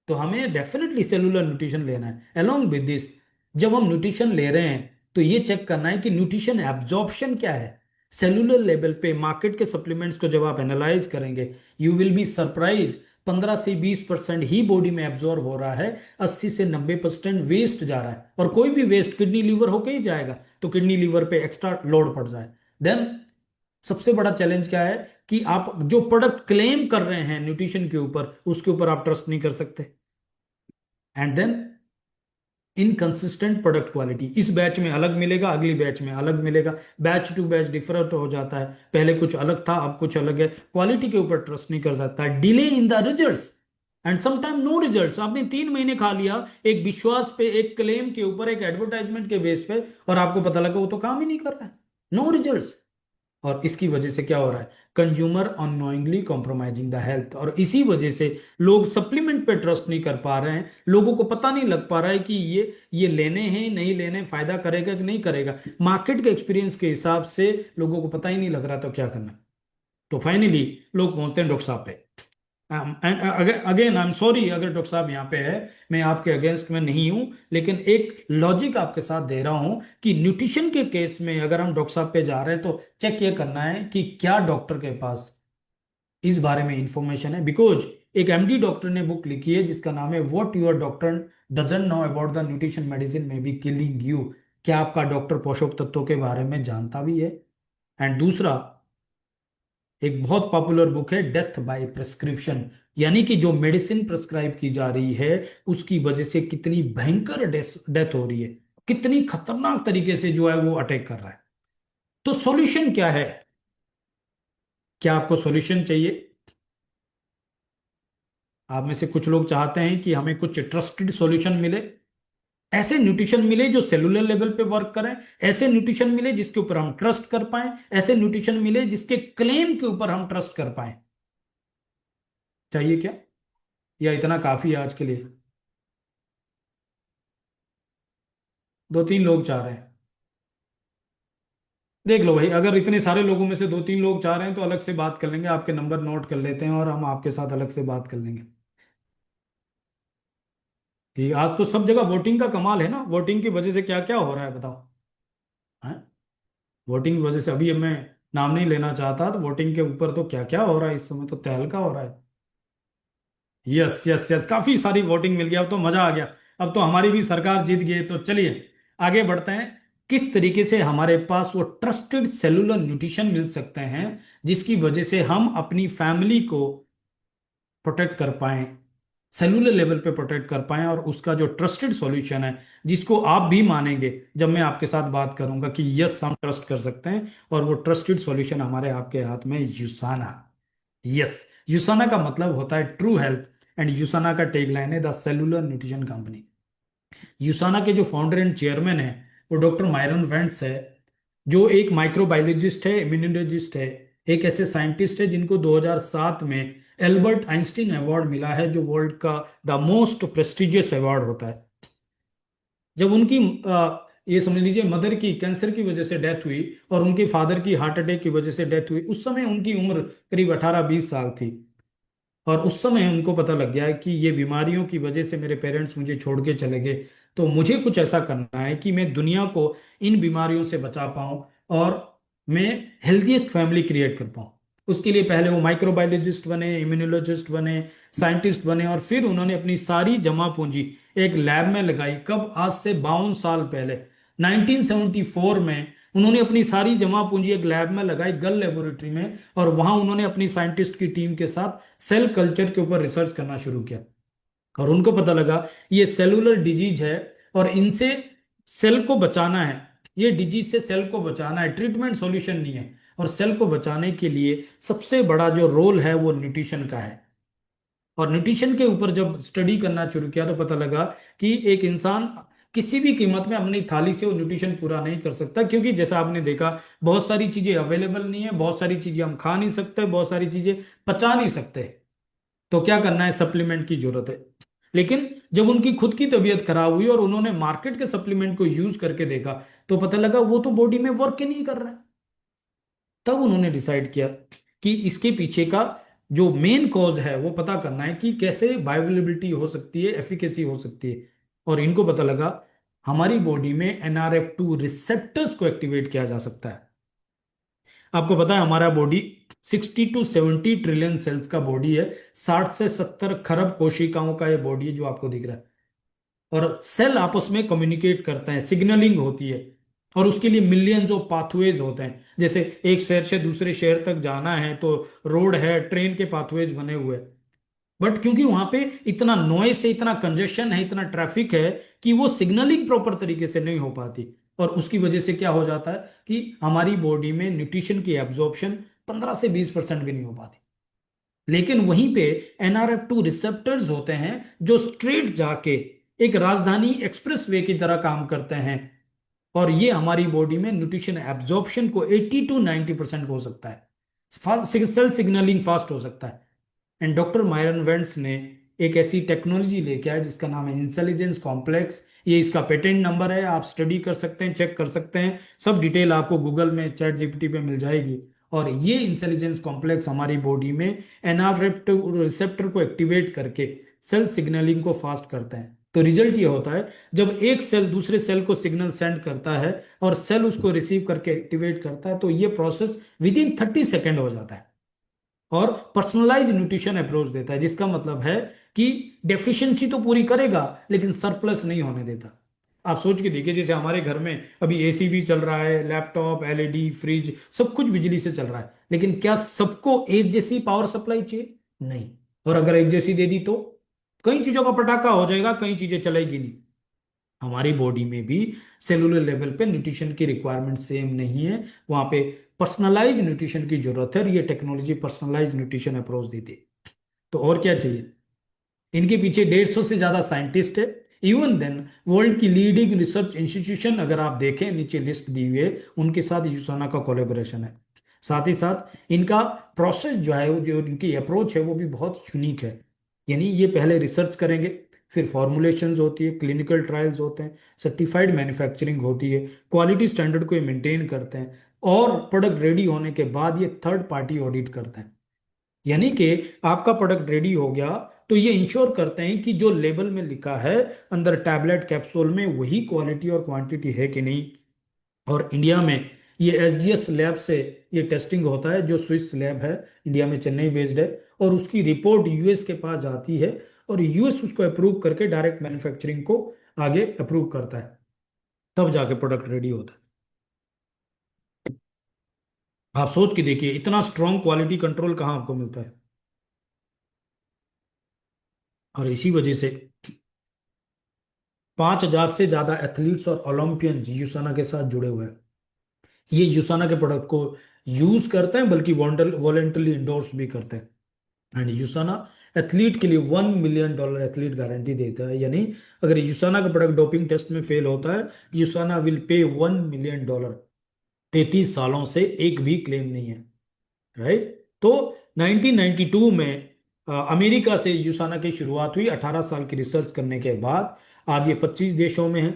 A: तो हमें डेफिनेटली सेलुलर न्यूट्रिशन लेना है। अलोंग विद दिस, जब हम न्यूट्रिशन ले रहे हैं तो ये चेक करना है कि न्यूट्रिशन एब्जॉर्प्शन क्या है सेलुलर लेवल पे। मार्केट के सप्लीमेंट्स को जब आप एनालाइज करेंगे, यू विल बी सरप्राइज, 15 से 20% ही बॉडी में एब्जॉर्ब हो रहा है, 80 से 90% वेस्ट जा रहा है, और कोई भी वेस्ट किडनी लीवर होके ही जाएगा, तो किडनी लीवर पे एक्स्ट्रा लोड पड़ जाए। देन सबसे बड़ा चैलेंज क्या है कि आप जो प्रोडक्ट क्लेम कर रहे हैं न्यूट्रिशन के ऊपर, उसके ऊपर आप ट्रस्ट नहीं कर सकते। And then inconsistent product quality, इस बैच में अलग मिलेगा, अगली बैच में अलग मिलेगा, बैच टू बैच डिफरेंट हो जाता है, पहले कुछ अलग था अब कुछ अलग है, क्वालिटी के ऊपर ट्रस्ट नहीं कर सकता, delay in the results and sometime no results. आपने 3 महीने खा लिया एक विश्वास पे, एक क्लेम के ऊपर, एक एडवर्टाइजमेंट के बेस पे, और आपको पता लगा वो तो काम ही नहीं कर रहा है, नो रिजल्ट्स। और इसकी वजह से क्या हो रहा है? Consumer unknowingly compromising the health, और इसी वजह से लोग सप्लीमेंट पे ट्रस्ट नहीं कर पा रहे हैं। लोगों को पता नहीं लग पा रहा है कि ये लेने हैं नहीं लेने, फायदा करेगा कि नहीं करेगा। मार्केट के एक्सपीरियंस के हिसाब से लोगों को पता ही नहीं लग रहा तो क्या करना। तो फाइनली लोग पहुंचते हैं डॉक्टर साहब पे। And again I am sorry अगर डॉक्टर साहब यहाँ पे है, मैं आपके अगेंस्ट में नहीं हूं, लेकिन एक लॉजिक आपके साथ दे रहा हूं कि न्यूट्रिशन के केस में अगर हम डॉक्टर साहब पे जा रहे हैं तो चेक ये करना है कि क्या डॉक्टर के पास इस बारे में इंफॉर्मेशन है। बिकॉज एक एमडी डॉक्टर ने बुक लिखी है जिसका नाम है what your doctor doesn't know about the nutrition medicine में बी किलिंग यू। क्या आपका डॉक्टर पोषक तत्वों के बारे में जानता भी है? एंड दूसरा, एक बहुत पॉपुलर बुक है डेथ बाय प्रिस्क्रिप्शन, यानी कि जो मेडिसिन प्रिस्क्राइब की जा रही है उसकी वजह से कितनी भयंकर डेथ हो रही है, कितनी खतरनाक तरीके से जो है वो अटैक कर रहा है। तो सॉल्यूशन क्या है? क्या आपको सॉल्यूशन चाहिए? आप में से कुछ लोग चाहते हैं कि हमें कुछ ट्रस्टेड सॉल्यूशन मिले, ऐसे न्यूट्रिशन मिले जो सेलुलर लेवल पे वर्क करें, ऐसे न्यूट्रिशन मिले जिसके ऊपर हम ट्रस्ट कर पाए, ऐसे न्यूट्रिशन मिले जिसके क्लेम के ऊपर हम ट्रस्ट कर पाए। चाहिए क्या, या इतना काफी है आज के लिए? दो तीन लोग चाह रहे हैं। देख लो भाई, अगर इतने सारे लोगों में से दो तीन लोग चाह रहे हैं तो अलग से बात कर लेंगे, आपके नंबर नोट कर लेते हैं और हम आपके साथ अलग से बात कर लेंगे। कि आज तो सब जगह वोटिंग का कमाल है ना, वोटिंग की वजह से क्या क्या हो रहा है बताओ। हैं? वोटिंग की वजह से, अभी मैं नाम नहीं लेना चाहता, तो वोटिंग के ऊपर तो क्या क्या हो रहा है इस समय, तो तहलका हो रहा है। यस यस यस, काफी सारी वोटिंग मिल गया, अब तो मजा आ गया। अब तो हमारी भी सरकार जीत गई, तो चलिए आगे बढ़ते हैं। किस तरीके से हमारे पास वो ट्रस्टेड सेलुलर न्यूट्रिशन मिल सकते हैं जिसकी वजह से हम अपनी फैमिली को प्रोटेक्ट कर पाए, सेलुलर लेवल पे प्रोटेक्ट कर पाए, और उसका जो ट्रस्टेड सॉल्यूशन है जिसको आप भी मानेंगे जब मैं आपके साथ बात करूंगा कि यस हम ट्रस्ट कर सकते हैं, और वो ट्रस्टेड सॉल्यूशन हमारे आपके हाथ में यूसाना। यस, यूसाना का मतलब होता है ट्रू हेल्थ, एंड यूसाना का टैगलाइन है द सेलुलर न्यूट्रिशन कंपनी। यूसाना के जो फाउंडर एंड चेयरमैन है वो डॉक्टर मायरन वेंट्स है, जो एक माइक्रोबायोलॉजिस्ट है, इम्यूनोलॉजिस्ट है, एक ऐसे साइंटिस्ट है जिनको 2007 में एल्बर्ट आइंस्टीन अवार्ड मिला है, जो वर्ल्ड का द मोस्ट प्रेस्टिजियस अवार्ड होता है। जब उनकी ये समझ लीजिए मदर की कैंसर की वजह से डेथ हुई और उनके फादर की हार्ट अटैक की वजह से डेथ हुई, उस समय उनकी उम्र करीब 18-20 साल थी। और उस समय उनको पता लग गया कि ये बीमारियों की वजह से मेरे पेरेंट्स मुझे छोड़ के चले गए, तो मुझे कुछ ऐसा करना है कि मैं दुनिया को इन बीमारियों से बचा पाऊं और मैं हेल्थीएस्ट फैमिली क्रिएट कर पाऊं। उसके लिए पहले वो माइक्रोबायोलॉजिस्ट बने, इम्यूनोलॉजिस्ट बने, साइंटिस्ट बने, और फिर उन्होंने अपनी सारी जमा पूंजी एक लैब में लगाई। कब? आज से 52 साल पहले, 1974 में उन्होंने अपनी सारी जमा पूंजी एक लैब में लगाई, गल लेबोरेटरी में, और वहां उन्होंने अपनी साइंटिस्ट की टीम के साथ सेल कल्चर के ऊपर रिसर्च करना शुरू किया। और उनको पता लगा ये सेलुलर डिजीज है और इनसे सेल को बचाना है, ये डिजीज से सेल को बचाना है, ट्रीटमेंट सॉल्यूशन नहीं है। और सेल को बचाने के लिए सबसे बड़ा जो रोल है वो न्यूट्रिशन का है। और न्यूट्रिशन के ऊपर जब स्टडी करना शुरू किया तो पता लगा कि एक इंसान किसी भी कीमत में अपनी थाली से वो न्यूट्रिशन पूरा नहीं कर सकता, क्योंकि जैसा आपने देखा बहुत सारी चीजें अवेलेबल नहीं है, बहुत सारी चीजें हम खा नहीं सकते, बहुत सारी चीजें पचा नहीं सकते। तो क्या करना है? सप्लीमेंट की जरूरत है। लेकिन जब उनकी खुद की तबीयत खराब हुई और उन्होंने मार्केट के सप्लीमेंट को यूज करके देखा तो पता लगा वो तो बॉडी में वर्क ही नहीं कर रहा है। तब उन्होंने डिसाइड किया कि इसके पीछे का जो मेन कॉज है वो पता करना है कि कैसे बायोअवेलेबिलिटी हो सकती है, एफिकेसी हो सकती है। और इनको पता लगा हमारी बॉडी में NRF2 रिसेप्टर्स को एक्टिवेट किया जा सकता है। आपको पता है हमारा बॉडी 60 to 70 ट्रिलियन सेल्स का बॉडी है, 60 से 70 खरब कोशिकाओं का ये बॉडी है जो आपको दिख रहा है। और सेल आपस में कम्युनिकेट करते हैं, सिग्नलिंग होती है, और उसके लिए मिलियंस ऑफ पाथवेज होते हैं। जैसे एक शहर से दूसरे शहर तक जाना है तो रोड है, ट्रेन के पाथवेज बने हुए हैं। बट क्योंकि वहां पे इतना नॉइस है, इतना कंजेशन है, इतना ट्रैफिक है कि वो सिग्नलिंग प्रॉपर तरीके से नहीं हो पाती, और उसकी वजह से क्या हो जाता है कि हमारी बॉडी में न्यूट्रिशन की एब्जॉर्प्शन 15 से 20% भी नहीं हो पाती। लेकिन वहीं पे NRF2 रिसेप्टर्स होते हैं जो स्ट्रेट जाके एक राजधानी एक्सप्रेस वे की तरह काम करते हैं, और ये हमारी बॉडी में न्यूट्रिशन एब्जॉर्प्शन को 80 to 90% हो सकता है, सेल सिग्नलिंग फास्ट हो सकता है। एंड डॉक्टर मायरन वेंट्स ने एक ऐसी टेक्नोलॉजी लेके आया जिसका नाम है इंटेलिजेंस कॉम्प्लेक्स। ये इसका पेटेंट नंबर है, आप स्टडी कर सकते हैं, चेक कर सकते हैं, सब डिटेल आपको गूगल में चैट जीपीटी पे मिल जाएगी। और ये इंटेलिजेंस कॉम्प्लेक्स हमारी बॉडी में एनआरएफ रिसेप्टर को एक्टिवेट करके सेल सिग्नलिंग को फास्ट करते हैं। तो रिजल्ट ये होता है, जब एक सेल दूसरे सेल को सिग्नल सेंड करता है और सेल उसको रिसीव करके एक्टिवेट करता है, तो ये प्रोसेस विद इन 30 सेकेंड हो जाता है। और पर्सनलाइज न्यूट्रिशन अप्रोच देता है, जिसका मतलब है कि डेफिशिएंसी तो पूरी करेगा लेकिन सरप्लस नहीं होने देता। आप सोच के देखिए, जैसे हमारे घर में अभी एसी भी चल रहा है, लैपटॉप, एलईडी, फ्रिज, सब कुछ बिजली से चल रहा है, लेकिन क्या सबको एक जैसी पावर सप्लाई चाहिए? नहीं। और अगर एक जैसी दे दी तो कई चीजों का पटाखा हो जाएगा, कई चीजें चलेगी नहीं। हमारी बॉडी में भी सेलुलर लेवल पे न्यूट्रिशन की रिक्वायरमेंट सेम नहीं है, वहां पे पर्सनलाइज न्यूट्रिशन की जरूरत है, और ये टेक्नोलॉजी पर्सनलाइज न्यूट्रिशन अप्रोच देती है। तो और क्या चाहिए? इनके पीछे 150 से ज्यादा साइंटिस्ट है। इवन देन वर्ल्ड की लीडिंग रिसर्च इंस्टीट्यूशन अगर आप देखें, नीचे लिस्ट दी हुई है, उनके साथ यूसाना का कोलेबोरेशन है। साथ ही साथ इनका प्रोसेस जो है, वो जो इनकी अप्रोच है वो भी बहुत यूनिक है। यानी ये पहले रिसर्च करेंगे, फिर फॉर्मुलेशंस होती है, क्लिनिकल ट्रायल्स होते हैं, सर्टिफाइड मैन्युफैक्चरिंग होती है, क्वालिटी स्टैंडर्ड को ये मेंटेन करते हैं, और प्रोडक्ट रेडी होने के बाद ये थर्ड पार्टी ऑडिट करते हैं। यानी कि आपका प्रोडक्ट रेडी हो गया तो ये इंश्योर करते हैं कि जो लेबल में लिखा है अंदर टैबलेट कैप्सूल में वही क्वालिटी और क्वांटिटी है कि नहीं। और इंडिया में ये एसजीएस लैब से ये टेस्टिंग होता है, जो स्विस लैब है, इंडिया में चेन्नई बेस्ड है, और उसकी रिपोर्ट यूएस के पास जाती है, और यूएस उसको अप्रूव करके डायरेक्ट मैन्युफैक्चरिंग को आगे अप्रूव करता है, तब जाके प्रोडक्ट रेडी होता है। आप सोच के देखिए, इतना स्ट्रॉन्ग क्वालिटी कंट्रोल कहाँ आपको मिलता है। और इसी वजह से 5,000 से ज्यादा एथलीट्स और ओलंपियंस यूसाना के साथ जुड़े हुए हैं। ये यूसाना के प्रोडक्ट को यूज करते हैं, बल्कि वॉलेंटरली इंडोर्स भी करते हैं। एंड यूसाना एथलीट के लिए $1 मिलियन एथलीट गारंटी देता है। यानी अगर यूसाना का प्रोडक्ट डोपिंग टेस्ट में फेल होता है, यूसाना विल पे $1 मिलियन। 33 सालों से एक भी क्लेम नहीं है, राइट। तो 1992 में अमेरिका से यूसाना की शुरुआत हुई, 18 साल की रिसर्च करने के बाद आज ये 25 देशों में है।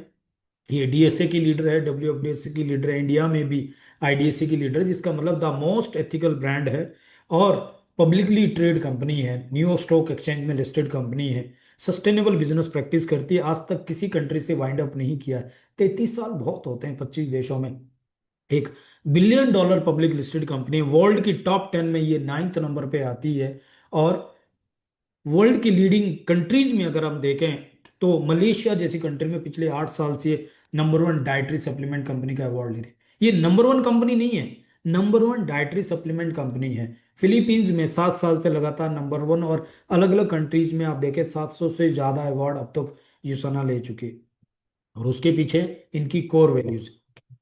A: ये डीएसए की लीडर है, डब्ल्यूएफडीएसए की लीडर है, इंडिया में भी आईडीएसए की लीडर है, जिसका मतलब द मोस्ट एथिकल ब्रांड है, और पब्लिकली ट्रेड कंपनी है, न्यूयॉर्क स्टॉक एक्सचेंज में लिस्टेड कंपनी है, सस्टेनेबल बिजनेस प्रैक्टिस करती है, आज तक किसी कंट्री से वाइंड अप नहीं किया है। 33 साल बहुत होते हैं 25 देशों में। एक $1 billion public listed company, world की टॉप 10 में ये 9th नंबर पे आती है। और वर्ल्ड की लीडिंग कंट्रीज में अगर हम देखें तो मलेशिया जैसी कंट्री में पिछले 8 साल से नंबर 1 डाइटरी सप्लीमेंट कंपनी का अवार्ड ले रही है। ये नंबर 1 कंपनी नहीं है, नंबर 1 डाइटरी सप्लीमेंट कंपनी है। फिलीपींस में 7 साल से लगातार नंबर 1, और अलग अलग कंट्रीज में आप देखें 700 से ज्यादा अवार्ड अब तक यूसना ले चुकी है। और उसके पीछे इनकी कोर वैल्यूज,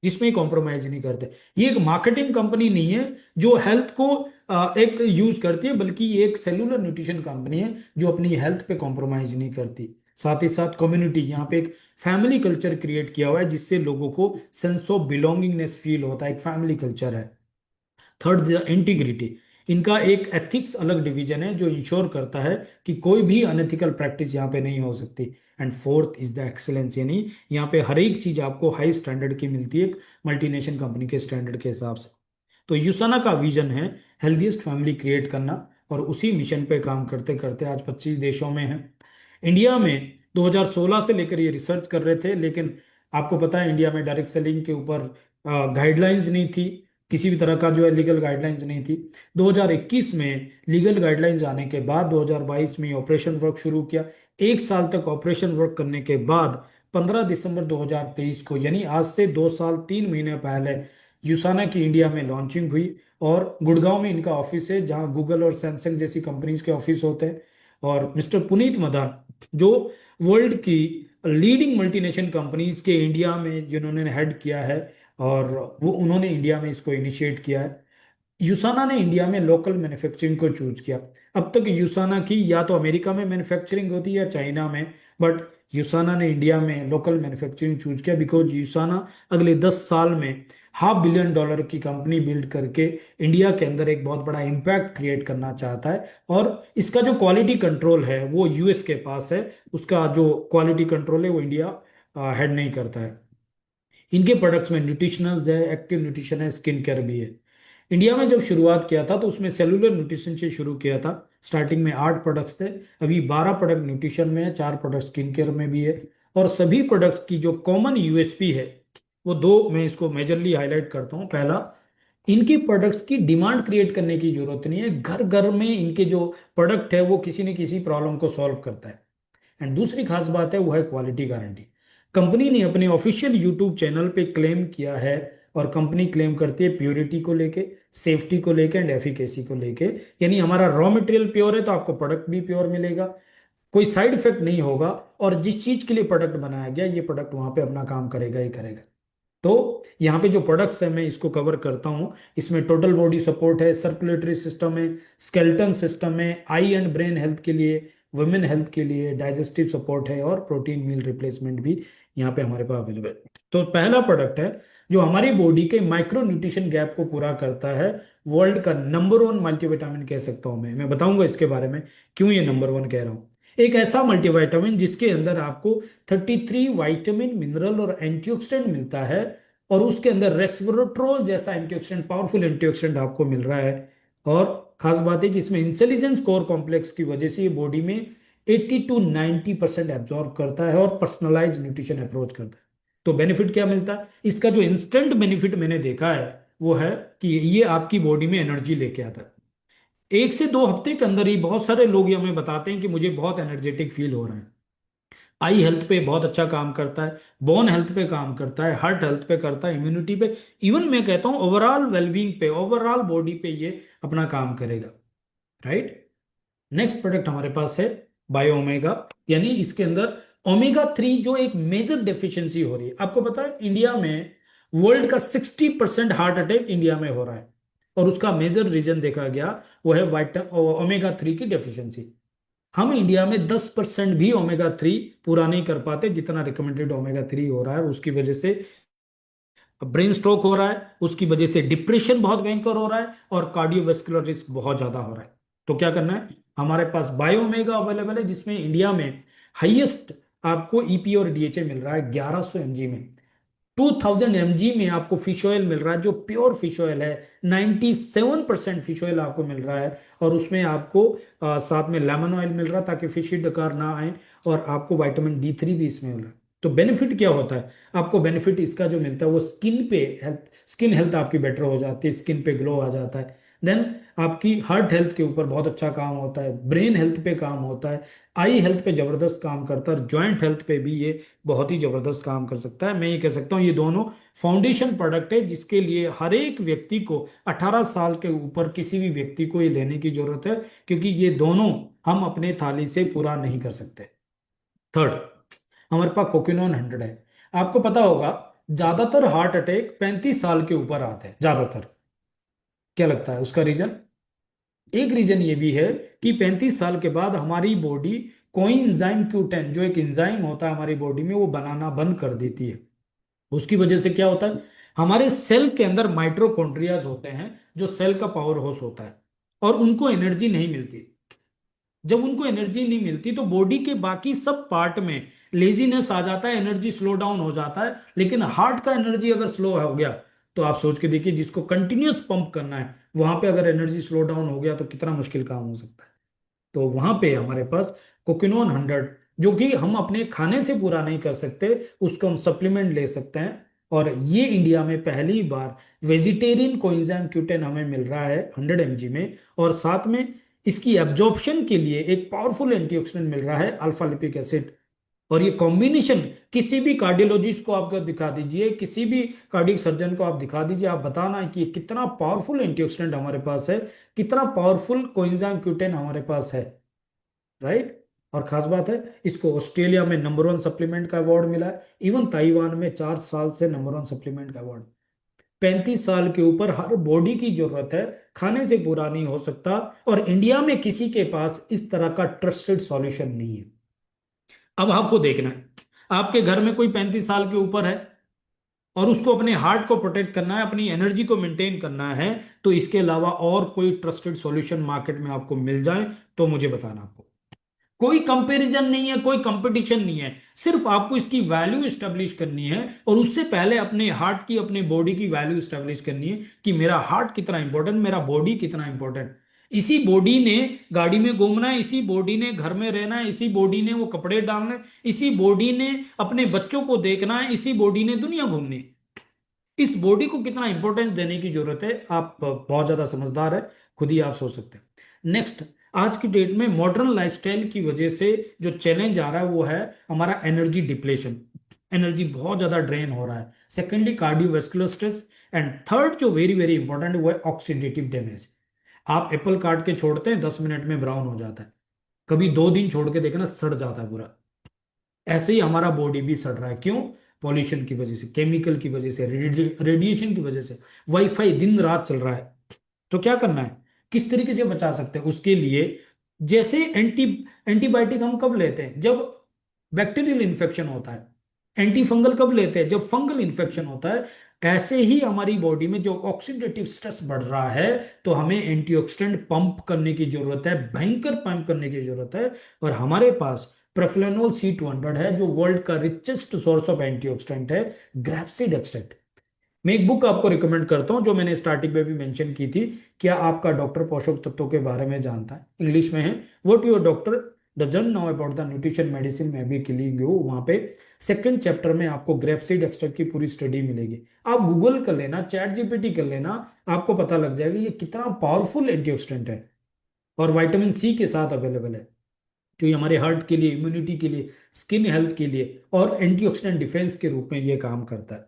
A: जिसमें कॉम्प्रोमाइज नहीं करते। ये एक मार्केटिंग कंपनी नहीं है जो हेल्थ को एक यूज करती है, बल्कि ये एक सेलुलर न्यूट्रिशन कंपनी है जो अपनी हेल्थ पे कॉम्प्रोमाइज नहीं करती। साथ ही साथ कम्युनिटी, यहाँ पे एक फैमिली कल्चर क्रिएट किया हुआ है, जिससे लोगों को सेंस ऑफ बिलोंगिंगनेस फील होता है, एक फैमिली कल्चर है। Third, integrity. इनका एक एथिक्स अलग डिवीजन है जो इंश्योर करता है कि कोई भी अनएथिकल प्रैक्टिस यहाँ पे नहीं हो सकती। And fourth is the excellence, यानी यहाँ पे हर एक चीज आपको हाई स्टैंडर्ड की मिलती है, एक मल्टीनेशनल कंपनी के स्टैंडर्ड के हिसाब से। तो यूसाना का विजन है हेल्दीएस्ट फैमिली क्रिएट करना, और उसी मिशन पे काम करते करते आज 25 देशों में है। इंडिया में 2016 से लेकर ये रिसर्च कर रहे थे, लेकिन आपको पता है इंडिया में डायरेक्ट सेलिंग के ऊपर गाइडलाइंस नहीं थी, किसी भी तरह का जो है लीगल गाइडलाइंस नहीं थी। 2021 में लीगल गाइडलाइंस आने के बाद 2022 में ऑपरेशन वर्क शुरू किया। 1 साल तक ऑपरेशन वर्क करने के बाद 15 दिसंबर 2023 को, यानी आज से 2 साल 3 महीने पहले, यूसाना की इंडिया में लॉन्चिंग हुई। और गुड़गांव में इनका ऑफिस है, जहां गूगल और सैमसंग जैसी कंपनीज के ऑफिस होते हैं। और मिस्टर पुनीत मदान, जो वर्ल्ड की लीडिंग मल्टीनेशनल कंपनीज के इंडिया में जिन्होंने हेड किया है, और वो उन्होंने इंडिया में इसको इनिशिएट किया है। यूसाना ने इंडिया में लोकल मैन्युफैक्चरिंग को चूज किया। अब तक यूसाना की या तो अमेरिका में मैन्युफैक्चरिंग होती है या चाइना में, बट यूसाना ने इंडिया में लोकल मैन्युफैक्चरिंग चूज किया, बिकॉज यूसाना अगले 10 साल में $500 बिलियन की कंपनी बिल्ड करके इंडिया के अंदर एक बहुत बड़ा इम्पैक्ट क्रिएट करना चाहता है। और इसका जो क्वालिटी कंट्रोल है वो यूएस के पास है, उसका जो क्वालिटी कंट्रोल है वो इंडिया हेड नहीं करता है। इनके प्रोडक्ट्स में न्यूट्रिशनल्स है, एक्टिव न्यूट्रिशन है, स्किन केयर भी है। इंडिया में जब शुरुआत किया था तो उसमें सेलुलर न्यूट्रिशन से शुरू किया था। स्टार्टिंग में 8 प्रोडक्ट्स थे, अभी 12 प्रोडक्ट न्यूट्रिशन में है, 4 प्रोडक्ट स्किन केयर में भी है। और सभी प्रोडक्ट्स की जो कॉमन यूएसपी है वो दो मैं इसको मेजरली हाईलाइट करता हूँ। पहला, इनके प्रोडक्ट्स की डिमांड क्रिएट करने की जरूरत नहीं है, घर घर में इनके जो प्रोडक्ट है वो किसी न किसी प्रॉब्लम को सॉल्व करता है। एंड दूसरी खास बात है वो है क्वालिटी गारंटी। कंपनी ने अपने ऑफिशियल यूट्यूब चैनल पे क्लेम किया है, और कंपनी क्लेम करती है प्योरिटी को लेके, सेफ्टी को लेके एंड एफिकेसी को लेके। यानी हमारा रॉ मटेरियल प्योर है तो आपको प्रोडक्ट भी प्योर मिलेगा, कोई साइड इफेक्ट नहीं होगा, और जिस चीज के लिए प्रोडक्ट बनाया गया ये प्रोडक्ट वहां पे अपना काम करेगा ही करेगा। तो यहाँ पे जो प्रोडक्ट्स है मैं इसको कवर करता हूँ। इसमें टोटल बॉडी सपोर्ट है, सर्कुलेटरी सिस्टम है, स्केलेटन सिस्टम है, आई एंड ब्रेन हेल्थ के लिए, वुमेन हेल्थ के लिए डाइजेस्टिव सपोर्ट है, और प्रोटीन मील रिप्लेसमेंट भी यहाँ पे हमारे पास अवेलेबल है। तो पहला प्रोडक्ट है जो हमारी बॉडी के माइक्रो न्यूट्रिशन गैप को पूरा करता है। वर्ल्ड का नंबर वन मल्टीविटामिन कह सकता हूं मैं बताऊंगा इसके बारे में क्यों ये नंबर वन कह रहा हूं। एक ऐसा मल्टीविटामिन जिसके अंदर आपको 33 वाइटामिन मिनरल और एंटीऑक्सीडेंट मिलता है, और उसके अंदर रेस्वेराट्रोल जैसा एंटीऑक्सीडेंट, पावरफुल एंटीऑक्सीडेंट आपको मिल रहा है। और खास बात है कि इसमें इंटेलिजेंस कोर कॉम्प्लेक्स की वजह से ये बॉडी में 80 टू 90% एब्जॉर्ब करता है और पर्सनलाइज न्यूट्रिशन अप्रोच करता है। तो बेनिफिट क्या मिलता है इसका? जो इंस्टेंट बेनिफिट मैंने देखा है वो है कि ये आपकी बॉडी में एनर्जी लेके आता है। 1 से 2 हफ्ते के अंदर ही बहुत सारे लोग ये हमें बताते हैं कि मुझे बहुत एनर्जेटिक फील हो रहा है। आई हेल्थ पे बहुत अच्छा काम करता है, बोन हेल्थ पे काम करता है, हार्ट हेल्थ पे करता है, इम्यूनिटी पे, इवन मैं कहता हूं ओवरऑल वेलबींग पे, ओवरऑल बॉडी पे ये अपना काम करेगा। राइट। नेक्स्ट प्रोडक्ट हमारे पास है बायो ओमेगा, यानी इसके अंदर ओमेगा 3 जो एक मेजर डेफिशिएंसी हो रही है। आपको पता है इंडिया में वर्ल्ड का 60% हार्ट अटैक इंडिया में हो रहा है, और उसका मेजर रीजन देखा गया वो है ओमेगा 3 की डेफिशिएंसी। हम इंडिया में 10% भी ओमेगा 3 पूरा नहीं कर पाते जितना रिकमेंडेड ओमेगा 3 हो रहा है। उसकी वजह से ब्रेन स्ट्रोक हो रहा है, उसकी वजह से डिप्रेशन बहुत भयंकर हो रहा है, और कार्डियोवेस्कुलर रिस्क बहुत ज्यादा हो रहा है। तो क्या करना है? हमारे पास बायो ओमेगा अवेलेबल है जिसमें इंडिया में हाईएस्ट आपको ईपी और डीएचए मिल रहा है 1100 mg में। 2000 mg में आपको फिश ऑयल मिल रहा है जो प्योर फिश ऑयल है। 97% फिश ऑयल आपको मिल रहा है, और उसमें आपको साथ में लेमन ऑयल मिल रहा है ताकि फिश डकार ना आए, और आपको विटामिन D3 भी इसमें मिल रहा है। तो बेनिफिट क्या होता है आपको? बेनिफिट इसका जो मिलता है वो स्किन पे हेल्थ, स्किन हेल्थ आपकी बेटर हो जाती है, स्किन पे ग्लो आ जाता है। देन आपकी हार्ट हेल्थ के ऊपर बहुत अच्छा काम होता है, ब्रेन हेल्थ पे काम होता है, आई हेल्थ पे जबरदस्त काम करता है, जॉइंट हेल्थ पे भी ये बहुत ही जबरदस्त काम कर सकता है। मैं ये कह सकता हूँ ये दोनों फाउंडेशन प्रोडक्ट है जिसके लिए हर एक व्यक्ति को, 18 साल के ऊपर किसी भी व्यक्ति को ये लेने की जरूरत है, क्योंकि ये दोनों हम अपने थाली से पूरा नहीं कर सकते। थर्ड, हमारे पास कोकिनोन 100 है। आपको पता होगा ज्यादातर हार्ट अटैक 35 साल के ऊपर आते हैं ज्यादातर। क्या लगता है उसका रीजन? एक रीजन ये भी है कि 35 साल के बाद हमारी बॉडी कोएंजाइम Q10 जो एक एंजाइम होता है हमारी बॉडी में वो बनाना बंद कर देती है। उसकी वजह से क्या होता है? हमारे सेल के अंदर माइटोकॉन्ड्रियाज होते हैं जो सेल का पावर हाउस होता है, और उनको एनर्जी नहीं मिलती। जब उनको एनर्जी नहीं मिलती तो बॉडी के बाकी सब पार्ट में लेजीनेस आ जाता है, एनर्जी स्लो डाउन हो जाता है। लेकिन हार्ट का एनर्जी अगर स्लो हो गया तो आप सोच के देखिए, जिसको कंटिन्यूअस पंप करना है वहां पे अगर एनर्जी स्लो डाउन हो गया तो कितना मुश्किल काम हो सकता है। तो वहां पे हमारे पास कोकिनोन 100, जो कि हम अपने खाने से पूरा नहीं कर सकते, उसको हम सप्लीमेंट ले सकते हैं। और ये इंडिया में पहली बार वेजिटेरियन कोएंजाइम Q10 हमें मिल रहा है 100 mg में, और साथ में इसकी एब्जॉर्प्शन के लिए एक पावरफुल एंटीऑक्सीडेंट मिल रहा है अल्फा लिपिक एसिड। और ये कॉम्बिनेशन किसी भी कार्डियोलॉजिस्ट को आपको दिखा दीजिए, किसी भी कार्डियक सर्जन को आप दिखा दीजिए, आप बताना कि ये कितना पावरफुल एंटीऑक्सीडेंट हमारे पास है, कितना पावरफुल कोएंजाइम Q10 हमारे पास है। राइट। और खास बात है इसको ऑस्ट्रेलिया में नंबर वन सप्लीमेंट का अवार्ड मिला है, इवन ताइवान में 4 साल से नंबर वन सप्लीमेंट का अवार्ड। 35 साल के ऊपर हर बॉडी की जरूरत है, खाने से पूरा नहीं हो सकता, और इंडिया में किसी के पास इस तरह का ट्रस्टेड सॉल्यूशन नहीं है। अब आपको देखना है आपके घर में कोई 35 साल के ऊपर है और उसको अपने हार्ट को प्रोटेक्ट करना है, अपनी एनर्जी को मेंटेन करना है, तो इसके अलावा और कोई ट्रस्टेड सॉल्यूशन मार्केट में आपको मिल जाए तो मुझे बताना। आपको कोई कंपैरिजन नहीं है, कोई कंपटीशन नहीं है, सिर्फ आपको इसकी वैल्यू स्टेब्लिश करनी है, और उससे पहले अपने हार्ट की, अपने बॉडी की वैल्यू स्टेब्लिश करनी है कि मेरा हार्ट कितना इंपॉर्टेंट, मेरा बॉडी कितना इंपॉर्टेंट। इसी बॉडी ने गाड़ी में घूमना है, इसी बॉडी ने घर में रहना है, इसी बॉडी ने वो कपड़े डालना है, इसी बॉडी ने अपने बच्चों को देखना है, इसी बॉडी ने दुनिया घूमनी है। इस बॉडी को कितना इंपॉर्टेंस देने की जरूरत है, आप बहुत ज्यादा समझदार है, खुद ही आप सोच सकते हैं। नेक्स्ट, आज की डेट में मॉडर्न लाइफस्टाइल की वजह से जो चैलेंज आ रहा है वो है हमारा एनर्जी डिप्लेशन। एनर्जी बहुत ज्यादा ड्रेन हो रहा है। Secondly cardiovascular stress, and third जो वेरी वेरी इंपॉर्टेंट वो है ऑक्सीडेटिव डैमेज। आप एप्पल काट के छोड़ते हैं 10 मिनट में ब्राउन हो जाता है, कभी 2 दिन छोड़ के देखना सड़ जाता है पूरा। ऐसे ही हमारा बॉडी भी सड़ रहा है। क्यों? पॉल्यूशन की वजह से, केमिकल की वजह से, रेडिएशन की वजह से, वाईफाई दिन रात चल रहा है। तो क्या करना है, किस तरीके से बचा सकते हैं उसके लिए? जैसे एंटीबायोटिक हम कब लेते हैं? जब बैक्टीरियल इन्फेक्शन होता है। एंटी फंगल कब लेते हैं? जब फंगल इन्फेक्शन होता है। ऐसे ही हमारी बॉडी में जो ऑक्सीडेटिव स्ट्रेस बढ़ रहा है, तो हमें एंटीऑक्सीडेंट पंप करने की जरूरत है, भयंकर पंप करने की जरूरत है। और हमारे पास प्रोफेनोल C200 है, जो वर्ल्ड का रिचेस्ट सोर्स ऑफ एंटीऑक्सीडेंट है, ग्रेप्सिड एक्सट्रैक्ट। मैं एक बुक आपको रिकमेंड करता हूं, जो मैंने स्टार्टिंग में भी मेंशन की थी। क्या आपका डॉक्टर पोषक तत्वों के बारे में जानता है? इंग्लिश में है, what your doctor doesn't know about the nutrition medicine में भी क्लिक हो, वहां पे सेकंड चैप्टर में आपको ग्रेप्सिड एक्सट्रैक्ट की पूरी स्टडी मिलेगी। आप गूगल कर लेना, चैट जीपीटी कर लेना, आपको पता लग जाएगा ये कितना पावरफुल एंटीऑक्सीडेंट है। और विटामिन सी के साथ अवेलेबल है, जो ये हमारे हार्ट के लिए, इम्यूनिटी के लिए, स्किन हेल्थ के लिए और एंटीऑक्सीडेंट डिफेंस के रूप में ये काम करता है।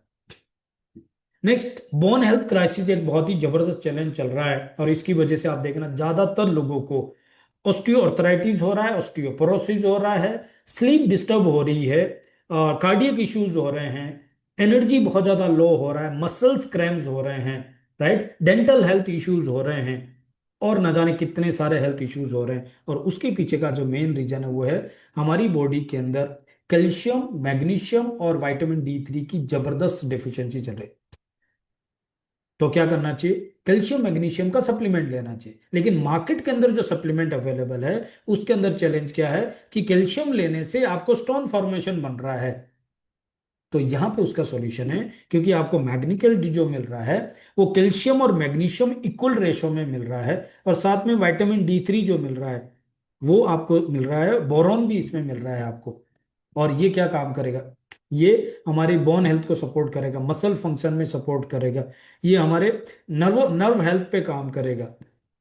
A: नेक्स्ट, बोन हेल्थ क्राइसिस एक बहुत ही जबरदस्त चैलेंज चल रहा है, और इसकी वजह से आप देखना ज्यादातर लोगों को ऑस्टियोआर्थराइटिस हो रहा है, ऑस्टियोपोरोसिस हो रहा है, स्लीप डिस्टर्ब हो रही है, कार्डियक इश्यूज हो रहे हैं, एनर्जी बहुत ज्यादा लो हो रहा है, मसल्स क्रैम्स हो रहे हैं, राइट, डेंटल हेल्थ इश्यूज हो रहे हैं, और न जाने कितने सारे हेल्थ इश्यूज हो रहे हैं। और उसके पीछे का जो मेन रीजन है वो है हमारी बॉडी के अंदर कैल्शियम, मैग्नीशियम और विटामिन D3 की जबरदस्त डेफिशिएंसी चल रही है। तो क्या करना चाहिए? कैल्शियम मैग्नीशियम का सप्लीमेंट लेना चाहिए। लेकिन मार्केट के अंदर जो सप्लीमेंट अवेलेबल है, उसके अंदर चैलेंज क्या है कि कैल्शियम लेने से आपको स्टोन फॉर्मेशन बन रहा है। तो यहां पे उसका सॉल्यूशन है, क्योंकि आपको मैग्नीकल डी जो मिल रहा है, वो कैल्शियम और मैग्नीशियम इक्वल रेशो में मिल रहा है, और साथ में विटामिन D3 जो मिल रहा है वो आपको मिल रहा है, बोरॉन भी इसमें मिल रहा है आपको। और ये क्या काम करेगा? ये हमारी बोन हेल्थ को सपोर्ट करेगा, मसल फंक्शन में सपोर्ट करेगा, ये हमारे नर्व नर्व हेल्थ पे काम करेगा,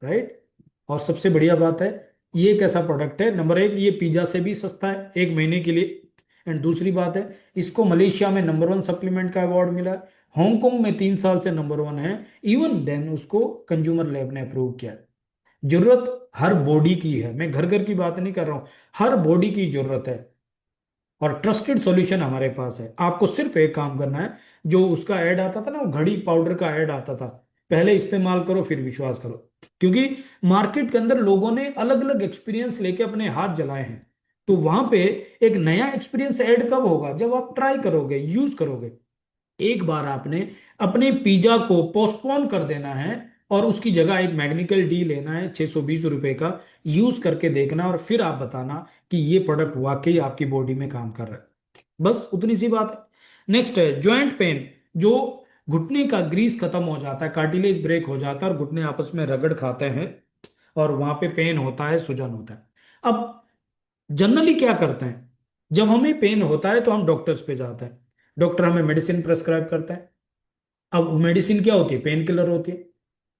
A: राइट। और सबसे बढ़िया बात है, ये एक ऐसा प्रोडक्ट है, नंबर एक, ये पिज्जा से भी सस्ता है 1 महीने के लिए। एंड दूसरी बात है, इसको मलेशिया में नंबर 1 सप्लीमेंट का अवार्ड मिला है, हांगकांग में 3 साल से नंबर 1 है, इवन देन उसको कंज्यूमर लैब ने अप्रूव किया है। जरूरत हर बॉडी की है, मैं घर घर की बात नहीं कर रहा हूं, हर बॉडी की जरूरत है। और ट्रस्टेड सॉल्यूशन हमारे पास है। आपको सिर्फ एक काम करना है, जो उसका ऐड आता था ना, वो घड़ी पाउडर का ऐड आता था, पहले इस्तेमाल करो फिर विश्वास करो। क्योंकि मार्केट के अंदर लोगों ने अलग अलग एक्सपीरियंस लेके अपने हाथ जलाए हैं। तो वहां पे एक नया एक्सपीरियंस ऐड कब होगा? जब आप ट्राई करोगे, यूज करोगे। एक बार आपने अपने पिज्जा को पोस्टपोन कर देना है, और उसकी जगह एक मैग्निकल डी लेना है 620 रुपए का, यूज करके देखना, और फिर आप बताना कि ये प्रोडक्ट वाकई आपकी बॉडी में काम कर रहा है। बस उतनी सी बात है। नेक्स्ट है ज्वाइंट पेन, जो घुटने का ग्रीस खत्म हो जाता है, कार्टिलेज ब्रेक हो जाता है, और घुटने आपस में रगड़ खाते हैं, और वहां पे पेन होता है, सूजन होता है। अब जनरली क्या करते हैं, जब हमें पेन होता है तो हम डॉक्टर्स पे जाते हैं, डॉक्टर हमें मेडिसिन प्रेस्क्राइब करते हैं। अब मेडिसिन क्या होती है? पेन किलर होती है।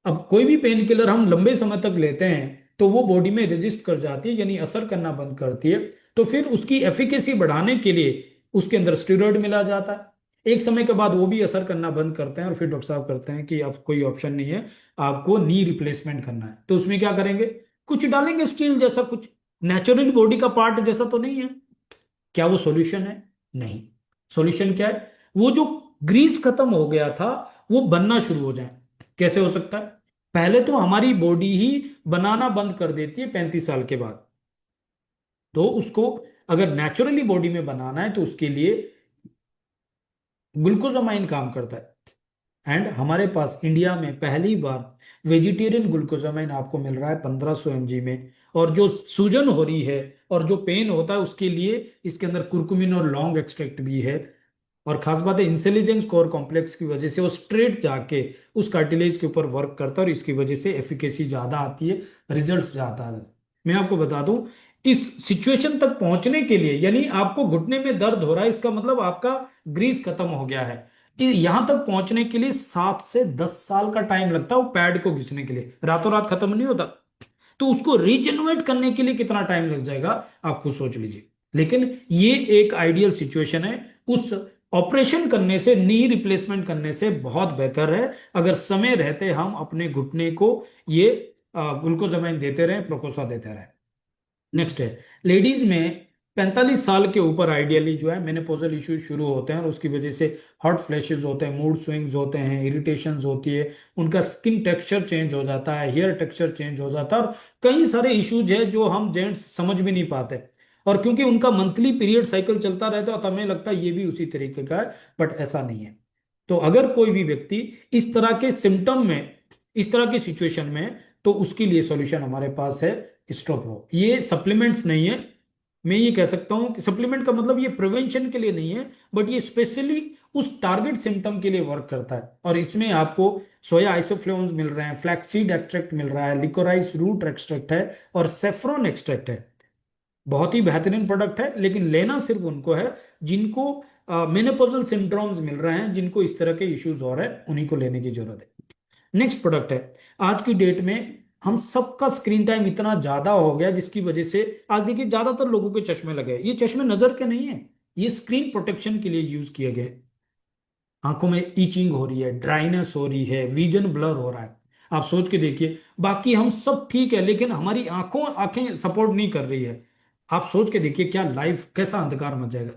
A: अब कोई भी पेन किलर हम लंबे समय तक लेते हैं, तो वो बॉडी में रेजिस्ट कर जाती है, यानी असर करना बंद करती है। तो फिर उसकी एफिकेसी बढ़ाने के लिए उसके अंदर स्टेरॉइड मिला जाता है। एक समय के बाद वो भी असर करना बंद करते हैं, और फिर डॉक्टर साहब करते हैं कि अब कोई ऑप्शन नहीं है, आपको नी रिप्लेसमेंट करना है। तो उसमें क्या करेंगे? कुछ डालेंगे स्टील जैसा, कुछ नेचुरल बॉडी का पार्ट जैसा तो नहीं है। क्या वो सॉल्यूशन है? नहीं। सॉल्यूशन क्या है? वो जो ग्रीस खत्म हो गया था, वो बनना शुरू हो जाए। कैसे हो सकता है? पहले तो हमारी बॉडी ही बनाना बंद कर देती है 35 साल के बाद। तो उसको अगर नेचुरली बॉडी में बनाना है, तो उसके लिए ग्लूकोजामाइन काम करता है। एंड हमारे पास इंडिया में पहली बार वेजिटेरियन ग्लूकोजामाइन आपको मिल रहा है 1500 mg में। और जो सूजन हो रही है और जो पेन होता है, उसके लिए इसके अंदर कुर्कुमिन और लौंग एक्सट्रैक्ट भी है। और खास बात है, इंटेलिजेंस कोर कॉम्प्लेक्स की वजह से वो स्ट्रेट जाके उस कार्टिलेज के ऊपर वर्क करता है, और इसकी वजह से एफिकेसी ज्यादा आती है, रिजल्ट ज्यादा है। मैं आपको बता दूं, इस सिचुएशन तक पहुंचने के लिए, यानी आपको घुटने में दर्द हो रहा है, इसका मतलब आपका ग्रीस खत्म हो गया है। यहां तक पहुंचने के लिए 7 से 10 साल का टाइम लगता है वो पैड को घिसने के लिए, रातों रात खत्म नहीं होता। तो उसको रीजनरेट करने के लिए कितना टाइम लग जाएगा, आप खुद सोच लीजिए। लेकिन ये एक आइडियल सिचुएशन है, उस ऑपरेशन करने से, नी रिप्लेसमेंट करने से बहुत बेहतर है अगर समय रहते हम अपने घुटने को ये ग्लूकोजामाइन देते रहे, प्रोकोसा देते रहे। नेक्स्ट है लेडीज में 45 साल के ऊपर आइडियली जो है मेनोपॉजल इश्यूज शुरू होते हैं, और उसकी वजह से हॉट फ्लैशेस होते हैं, मूड स्विंग्स होते हैं, इरिटेशंस होती है, उनका स्किन टेक्सचर चेंज हो जाता है, हेयर टेक्सचर चेंज हो जाता है, और कई सारे इश्यूज है जो हम जेंट्स समझ भी नहीं पाते। और क्योंकि उनका मंथली पीरियड साइकिल चलता रहता है तो हमें लगता है ये भी उसी तरीके का है, बट ऐसा नहीं है। तो अगर कोई भी व्यक्ति इस तरह के सिम्टम में, इस तरह की सिचुएशन में है, तो उसके लिए सॉल्यूशन हमारे पास है स्टोप्रो। ये सप्लीमेंट्स नहीं है। मैं ये कह सकता हूं कि सप्लीमेंट का मतलब ये प्रिवेंशन के लिए नहीं है, बट ये स्पेशली उस टारगेट सिम्टम के लिए वर्क करता है। और इसमें आपको सोया आइसोफ्लेवोन्स मिल रहे हैं, फ्लैक्सीड एक्सट्रैक्ट मिल रहा है, लिकोराइस रूट एक्सट्रैक्ट है, और सेफ्रॉन एक्सट्रैक्ट है। बहुत ही बेहतरीन प्रोडक्ट है, लेकिन लेना सिर्फ उनको है जिनको मेनोपॉजल सिंड्रोम्स मिल रहे हैं, जिनको इस तरह के इश्यूज हो रहे हैं, उन्हीं को लेने की जरूरत है। नेक्स्ट प्रोडक्ट है, आज की डेट में हम सबका स्क्रीन टाइम इतना ज्यादा हो गया जिसकी वजह से आज देखिए ज्यादातर लोगों के चश्मे लगे हैं। ये चश्मे नजर के नहीं है, ये स्क्रीन प्रोटेक्शन के लिए यूज किए गए। आंखों में ईचिंग हो रही है, ड्राइनेस हो रही है, विजन ब्लर हो रहा है। आप सोच के देखिए, बाकी हम सब ठीक है लेकिन हमारी आंखें सपोर्ट नहीं कर रही है। आप सोच के देखिए क्या लाइफ, कैसा अंधकार मच जाएगा।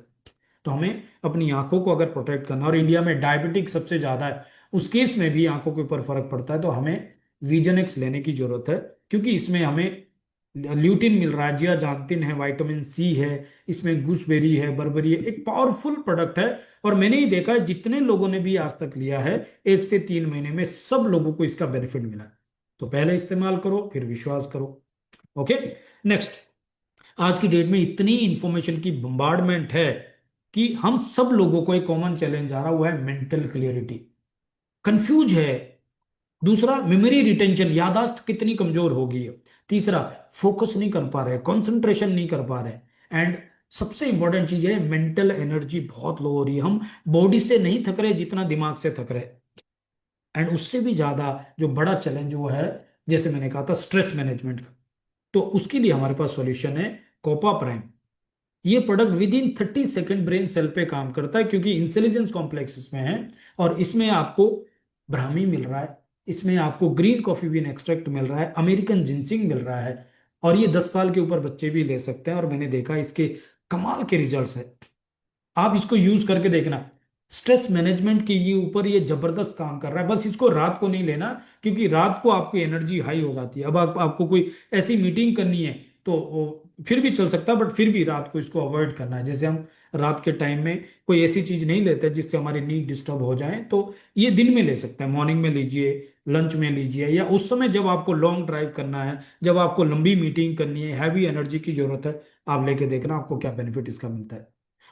A: तो हमें अपनी आंखों को अगर प्रोटेक्ट करना, और इंडिया में डायबिटिक सबसे ज्यादा है, उस केस में भी आंखों के ऊपर फर्क पड़ता है, तो हमें विजन एक्स लेने की जरूरत है। क्योंकि इसमें हमें ल्यूटिन मिल रहा है, जियाजांतिन है, विटामिन सी है, इसमें गूसबेरी है, बर्बरी है, एक पावरफुल प्रोडक्ट है। और मैंने ही देखा है जितने लोगों ने भी आज तक लिया है, 1 से 3 महीने में सब लोगों को इसका बेनिफिट मिला है। तो पहले इस्तेमाल करो, फिर विश्वास करो। ओके। नेक्स्ट, आज की डेट में इतनी इंफॉर्मेशन की बम्बार्डमेंट है कि हम सब लोगों को एक कॉमन चैलेंज आ रहा हुआ है, मेंटल क्लियरिटी। कंफ्यूज है। दूसरा, मेमोरी रिटेंशन, यादाश्त कितनी कमजोर हो गई है। तीसरा, फोकस नहीं कर पा रहे, कंसंट्रेशन नहीं कर पा रहे। एंड सबसे इंपॉर्टेंट चीज है, मेंटल एनर्जी बहुत लो हो रही है। हम बॉडी से नहीं थक रहे जितना दिमाग से थक रहे। एंड उससे भी ज्यादा जो बड़ा चैलेंज वो है, जैसे मैंने कहा था, स्ट्रेस मैनेजमेंट का। तो उसके लिए हमारे पास सॉल्यूशन है कोपा प्राइम। ये प्रोडक्ट विद इन 30 सेकेंड ब्रेन सेल पे काम करता है, क्योंकि इंटेलिजेंस कॉम्प्लेक्स इसमें है। और इसमें आपको ब्राह्मी मिल रहा है, इसमें आपको ग्रीन कॉफी बीन एक्सट्रैक्ट मिल रहा है, अमेरिकन जिंसिंग मिल रहा है। और ये 10 साल के ऊपर बच्चे भी ले सकते हैं, और मैंने देखा इसके कमाल के रिजल्ट्स है। आप इसको यूज करके देखना। स्ट्रेस मैनेजमेंट के ये ऊपर ये जबरदस्त काम कर रहा है। बस इसको रात को नहीं लेना, क्योंकि रात को आपकी एनर्जी हाई हो जाती है। अब आपको कोई ऐसी मीटिंग करनी है तो फिर भी चल सकता है, बट फिर भी रात को इसको अवॉइड करना है। जैसे हम रात के टाइम में कोई ऐसी चीज नहीं लेते जिससे हमारी नींद डिस्टर्ब हो जाए, तो ये दिन में ले सकते हैं, मॉर्निंग में लीजिए, लंच में लीजिए, या उस समय जब आपको लॉन्ग ड्राइव करना है, जब आपको लंबी मीटिंग करनी है, हैवी एनर्जी की जरूरत है, आप लेके देखना आपको क्या बेनिफिट इसका मिलता है।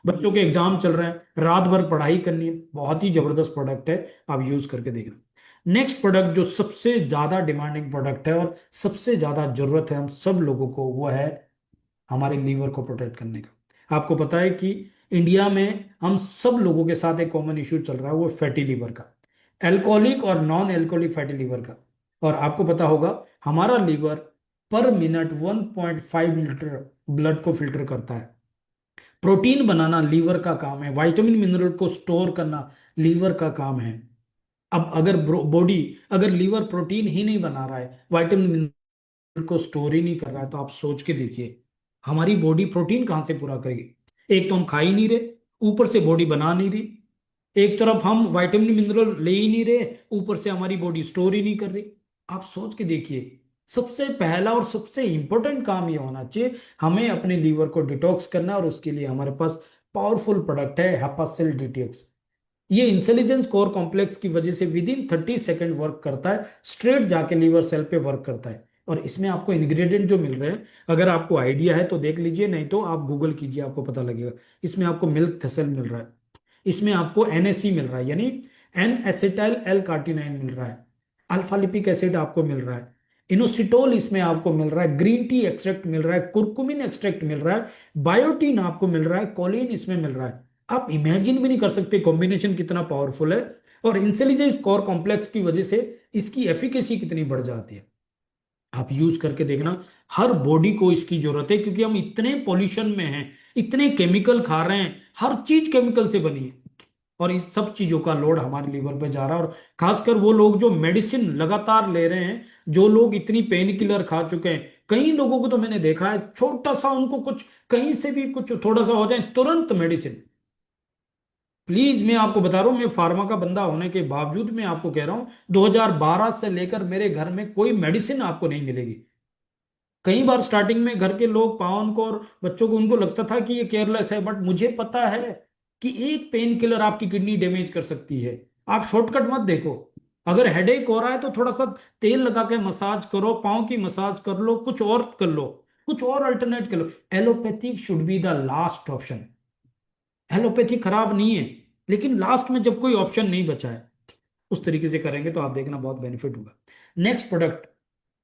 A: बच्चों के एग्जाम चल रहे हैं, रात भर पढ़ाई करनी है, बहुत ही जबरदस्त प्रोडक्ट है, आप यूज करके देखना। नेक्स्ट प्रोडक्ट जो सबसे ज्यादा डिमांडिंग प्रोडक्ट है और सबसे ज्यादा जरूरत है हम सब लोगों को, वो है हमारे लीवर को प्रोटेक्ट करने का। आपको पता है कि इंडिया में हम सब लोगों के साथ एक कॉमन इश्यू चल रहा है, वो फैटी लीवर का, एल्कोहलिक और नॉन एल्कोहलिक फैटी लीवर का। और आपको पता होगा हमारा लीवर पर मिनट 1.5 लीटर ब्लड को फिल्टर करता है। प्रोटीन बनाना लीवर का काम है, विटामिन मिनरल को स्टोर करना लीवर का काम है। अब अगर बॉडी, अगर लीवर प्रोटीन ही नहीं बना रहा है, विटामिन मिनरल को स्टोर ही नहीं कर रहा है, तो आप सोच के देखिए हमारी बॉडी प्रोटीन कहां से पूरा करेगी। एक तो हम खा ही नहीं रहे, ऊपर से बॉडी बना नहीं रही। एक तरफ हम विटामिन मिनरल ले ही नहीं रहे, ऊपर से हमारी बॉडी स्टोर ही नहीं कर रही। आप सोच के देखिए, सबसे पहला और सबसे इंपॉर्टेंट काम ये होना चाहिए, हमें अपने लीवर को डिटॉक्स करना, और उसके लिए हमारे पास पावरफुल प्रोडक्ट है हेपासिल डीटीएक्स। ये इंटेलिजेंस कोर कॉम्प्लेक्स की वजह से विद इन 30 सेकेंड वर्क करता है, स्ट्रेट जाके लीवर सेल पे वर्क करता है। और इसमें आपको इंग्रेडिएंट जो मिल रहे हैं, अगर आपको आइडिया है तो देख लीजिए, नहीं तो आप गूगल कीजिए, आपको पता लगेगा। इसमें आपको मिल्क थेसल मिल रहा है, इसमें आपको एनएससी मिल रहा है, यानी एन एसिटाइल एल कार्टिनाइन मिल रहा है, अल्फा लिपिक एसिड आपको मिल रहा है, इनोसिटोल इसमें आपको मिल रहा है, ग्रीन टी एक्सट्रैक्ट मिल रहा है, कुरकुमिन एक्सट्रैक्ट मिल रहा है, बायोटीन आपको मिल रहा है, कोलिन इसमें मिल रहा है। आप इमेजिन भी नहीं कर सकते कॉम्बिनेशन कितना पावरफुल है। और इंटेलिजेंस कोर कॉम्प्लेक्स की वजह से इसकी एफिकेसी कितनी बढ़ जाती है, आप यूज करके देखना। हर बॉडी को इसकी जरूरत है, क्योंकि हम इतने पॉल्यूशन में हैं, इतने केमिकल खा रहे हैं, हर चीज केमिकल से बनी है, और इस सब चीजों का लोड हमारे लीवर पे जा रहा है। और खासकर वो लोग जो मेडिसिन लगातार ले रहे हैं, जो लोग इतनी पेन किलर खा चुके हैं, कई लोगों को तो मैंने देखा है, छोटा सा उनको कुछ कहीं से भी कुछ थोड़ा सा हो जाए तुरंत मेडिसिन। प्लीज, मैं आपको बता रहा हूं, मैं फार्मा का बंदा होने के बावजूद मैं आपको कह रहा हूं, 2012 से लेकर मेरे घर में कोई मेडिसिन आपको नहीं मिलेगी। कई बार स्टार्टिंग में घर के लोग पावन को और बच्चों को, उनको लगता था कि ये केयरलेस है, बट मुझे पता है कि एक पेन किलर आपकी किडनी डैमेज कर सकती है। आप शॉर्टकट मत देखो। अगर हेडेक हो रहा है तो थोड़ा सा तेल लगा के मसाज करो, पाँव की मसाज कर लो, कुछ और कर लो, कुछ और अल्टरनेट कर लो। Allopathic should be the last option. Allopathy खराब नहीं है, लेकिन लास्ट में जब कोई ऑप्शन नहीं बचा है, उस तरीके से करेंगे तो आप देखना बहुत बेनिफिट होगा। नेक्स्ट प्रोडक्ट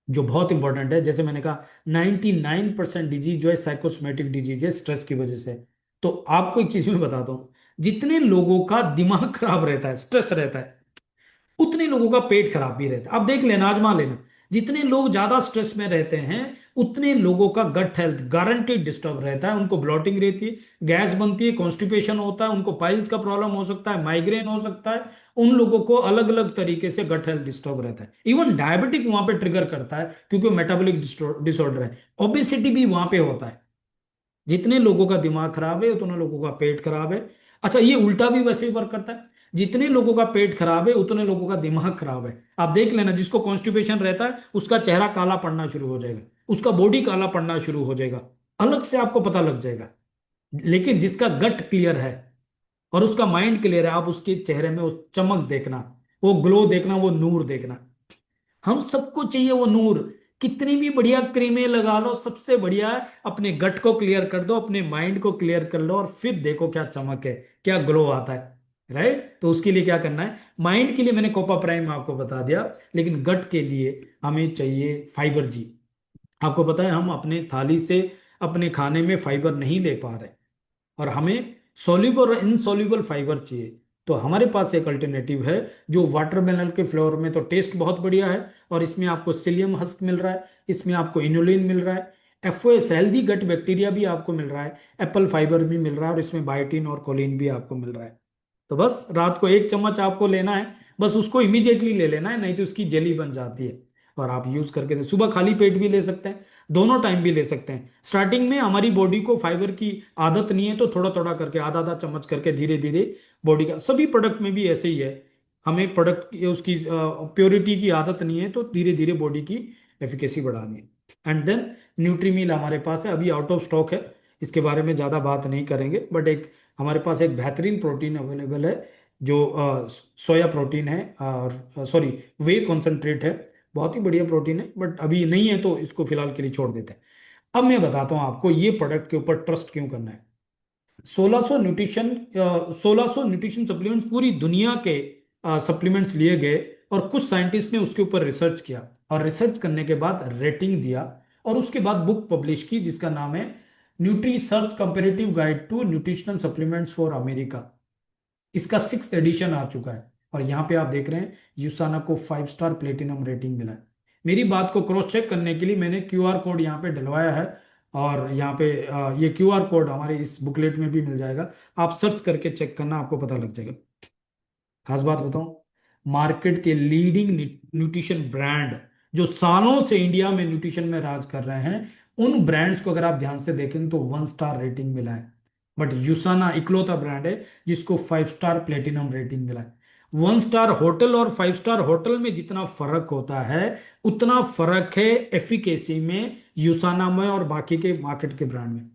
A: जो बहुत इंपॉर्टेंट है, जैसे मैंने कहा 99% डिजीज जो है साइकोसोमेटिक डिजीज है, स्ट्रेस की वजह से। तो आपको एक चीज मैं बताता हूँ, जितने लोगों का दिमाग खराब रहता है, स्ट्रेस रहता है, उतने लोगों का पेट खराब भी रहता है। आप देख लेना, आजमा लेना। जितने लोग ज्यादा स्ट्रेस में रहते हैं, उतने लोगों का गट हेल्थ गारंटीड डिस्टर्ब रहता है। उनको ब्लॉटिंग रहती है, गैस बनती है, कॉन्स्टिपेशन होता है, उनको पाइल्स का प्रॉब्लम हो सकता है, माइग्रेन हो सकता है। उन लोगों को अलग अलग तरीके से गट हेल्थ डिस्टर्ब रहता है। इवन डायबिटिक वहां पे ट्रिगर करता है, क्योंकि मेटाबॉलिक डिसऑर्डर है। ओबेसिटी भी वहां पे होता है। जितने लोगों का दिमाग खराब है, उतने लोगों का पेट खराब है। अच्छा, ये उल्टा भी वैसे ही वर्क करता है। जितने लोगों का पेट खराब है, उतने लोगों का दिमाग खराब है। आप देख लेना, जिसको कॉन्स्टिपेशन रहता है उसका चेहरा काला पड़ना शुरू हो जाएगा, उसका बॉडी काला पड़ना शुरू हो जाएगा, अलग से आपको पता लग जाएगा। लेकिन जिसका गट क्लियर है और उसका माइंड क्लियर है, आप उसके चेहरे में वो चमक देखना, वो ग्लो देखना, वो नूर देखना। हम सबको चाहिए वो नूर। कितनी भी बढ़िया क्रीमें लगा लो, सबसे बढ़िया है अपने गट को क्लियर कर दो, अपने माइंड को क्लियर कर लो, और फिर देखो क्या चमक है, क्या ग्लो आता है। राइट? तो उसके लिए क्या करना है, माइंड के लिए मैंने कोपा प्राइम आपको बता दिया, लेकिन गट के लिए हमें चाहिए फाइबर जी। आपको पता है हम अपने थाली से अपने खाने में फाइबर नहीं ले पा रहे, और हमें सॉल्युबल और इनसॉल्युबल फाइबर चाहिए। तो हमारे पास एक अल्टरनेटिव है, जो वाटरमेलन के फ्लेवर में तो टेस्ट बहुत बढ़िया है, और इसमें आपको सिलियम हस्क मिल रहा है, इसमें आपको इनुलिन मिल रहा है, एफओएस हेल्दी गट बैक्टीरिया भी आपको मिल रहा है, एप्पल फाइबर भी मिल रहा है, और इसमें बायोटिन और कोलिन भी आपको मिल रहा है। तो बस रात को एक चम्मच आपको लेना है, बस उसको इमीडिएटली ले लेना है, नहीं तो उसकी जेली बन जाती है। और आप यूज करके सुबह खाली पेट भी ले सकते हैं, दोनों टाइम भी ले सकते हैं। स्टार्टिंग में हमारी बॉडी को फाइबर की आदत नहीं है, तो थोड़ा थोड़ा करके, आधा आधा चम्मच करके धीरे धीरे बॉडी का, सभी प्रोडक्ट में भी ऐसे ही है। हमें प्रोडक्ट उसकी प्योरिटी की आदत नहीं है, तो धीरे धीरे बॉडी की एफिकेसी बढ़ानी है। एंड देन न्यूट्रीमील हमारे पास है, अभी आउट ऑफ स्टॉक है, इसके बारे में ज़्यादा बात नहीं करेंगे, बट एक हमारे पास एक बेहतरीन प्रोटीन अवेलेबल है, जो सोया प्रोटीन है, और सॉरी वे कॉन्सेंट्रेट है। बहुत ही बढ़िया प्रोटीन है, बट अभी नहीं है तो इसको फिलहाल के लिए छोड़ देते हैं। अब मैं बताता हूँ आपको ये प्रोडक्ट के ऊपर ट्रस्ट क्यों करना है। 1600 न्यूट्रिशन सप्लीमेंट्स पूरी दुनिया के सप्लीमेंट्स लिए गए, और कुछ साइंटिस्ट ने उसके ऊपर रिसर्च किया, और रिसर्च करने के बाद रेटिंग दिया, और उसके बाद बुक पब्लिश की, जिसका नाम है Nutri Search comparative guide to nutritional supplements for America. इसका 6th एडिशन आ चुका है, और यहाँ पे आप देख रहे हैं यूसाना को 5 स्टार प्लेटिनम रेटिंग मिला है। मेरी बात को क्रॉस चेक करने के लिए मैंने क्यूआर कोड यहाँ पे डलवाया है, और यहाँ पे ये क्यूआर कोड हमारे इस बुकलेट में भी मिल जाएगा। आप सर्च करके चेक करना, आपको पता लग जाएगा। खास बात बताऊं, मार्केट के लीडिंग न्यूट्रिशन ब्रांड जो सालों से इंडिया में न्यूट्रिशन में राज कर रहे हैं, उन ब्रांड्स को अगर आप ध्यान से देखें तो 1 स्टार रेटिंग मिला है। बट यूसाना इकलौता ब्रांड है जिसको 5 स्टार प्लेटिनम रेटिंग मिला है। 1 स्टार होटल और 5 स्टार होटल में जितना फर्क होता है, उतना फर्क है एफिकेसी में यूसाना में और बाकी के मार्केट के ब्रांड में।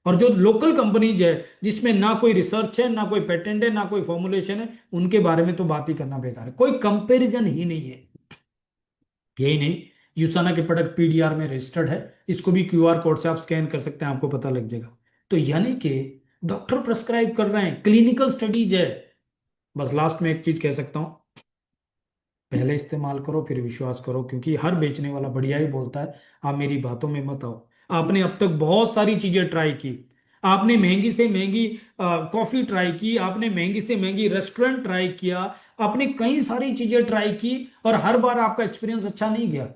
A: और जो लोकल कंपनीज है, जिसमें ना कोई रिसर्च है, ना कोई पेटेंट है, ना कोई फॉर्मुलेशन है, उनके बारे में तो बात ही करना बेकार है, कोई कंपैरिजन ही नहीं है। यही नहीं, यूसाना के प्रोडक्ट पीडीआर में रजिस्टर्ड है, इसको भी क्यूआर कोड से आप स्कैन कर सकते हैं, आपको पता लग जाएगा। तो यानी कि डॉक्टर प्रेस्क्राइब कर रहे हैं, क्लिनिकल स्टडीज है। बस लास्ट में एक चीज कह सकता हूं, पहले इस्तेमाल करो फिर विश्वास करो, क्योंकि हर बेचने वाला बढ़िया ही बोलता है। आप मेरी बातों में मत आओ। आपने अब तक बहुत सारी चीजें ट्राई की, आपने महंगी से महंगी कॉफी ट्राई की, आपने महंगी से महंगी रेस्टोरेंट ट्राई किया, आपने कई सारी चीजें ट्राई की, और हर बार आपका एक्सपीरियंस अच्छा नहीं गया,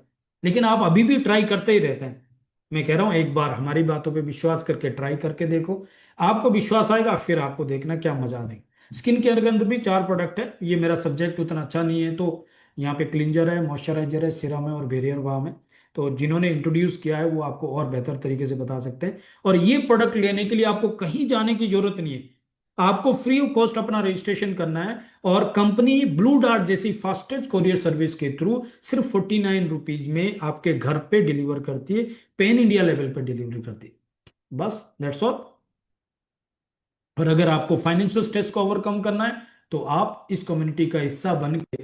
A: लेकिन आप अभी भी ट्राई करते ही रहते हैं। मैं कह रहा हूं, एक बार हमारी बातों पे विश्वास करके ट्राई करके देखो, आपको विश्वास आएगा, फिर आपको देखना क्या मजा आ देगा। स्किन केयर के अंदर भी 4 प्रोडक्ट है, ये मेरा सब्जेक्ट उतना अच्छा नहीं है, तो यहाँ पे क्लिंजर है, मॉइस्चराइजर है, सीरम है, और बेरियर बाम है। तो जिन्होंने इंट्रोड्यूस किया है वो आपको और बेहतर तरीके से बता सकते हैं। और ये प्रोडक्ट लेने के लिए आपको कहीं जाने की जरूरत नहीं है। आपको फ्री ऑफ कॉस्ट अपना रजिस्ट्रेशन करना है, और कंपनी ब्लू डार्ट जैसी फास्टेस्ट कोरियर सर्विस के थ्रू सिर्फ 49 रुपीज में आपके घर पे डिलीवर करती है, पैन इंडिया लेवल पे डिलीवरी करती है। बस दैट्स ऑल। और अगर आपको फाइनेंशियल स्ट्रेस को ओवरकम करना है तो आप इस कम्युनिटी का हिस्सा बन के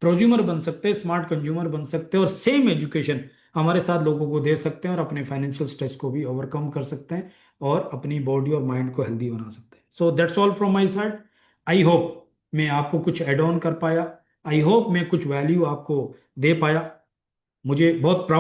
A: प्रोज्यूमर बन सकते हैं, स्मार्ट कंज्यूमर बन सकते हैं, और सेम एजुकेशन हमारे साथ लोगों को दे सकते हैं, और अपने फाइनेंशियल स्ट्रेस को भी ओवरकम कर सकते हैं, और अपनी बॉडी और माइंड को हेल्दी बना सकते हैं। So that's all from my side. I hope मैं आपको कुछ एड ऑन कर पाया। आई होप मैं कुछ वैल्यू आपको दे पाया। मुझे बहुत प्राउड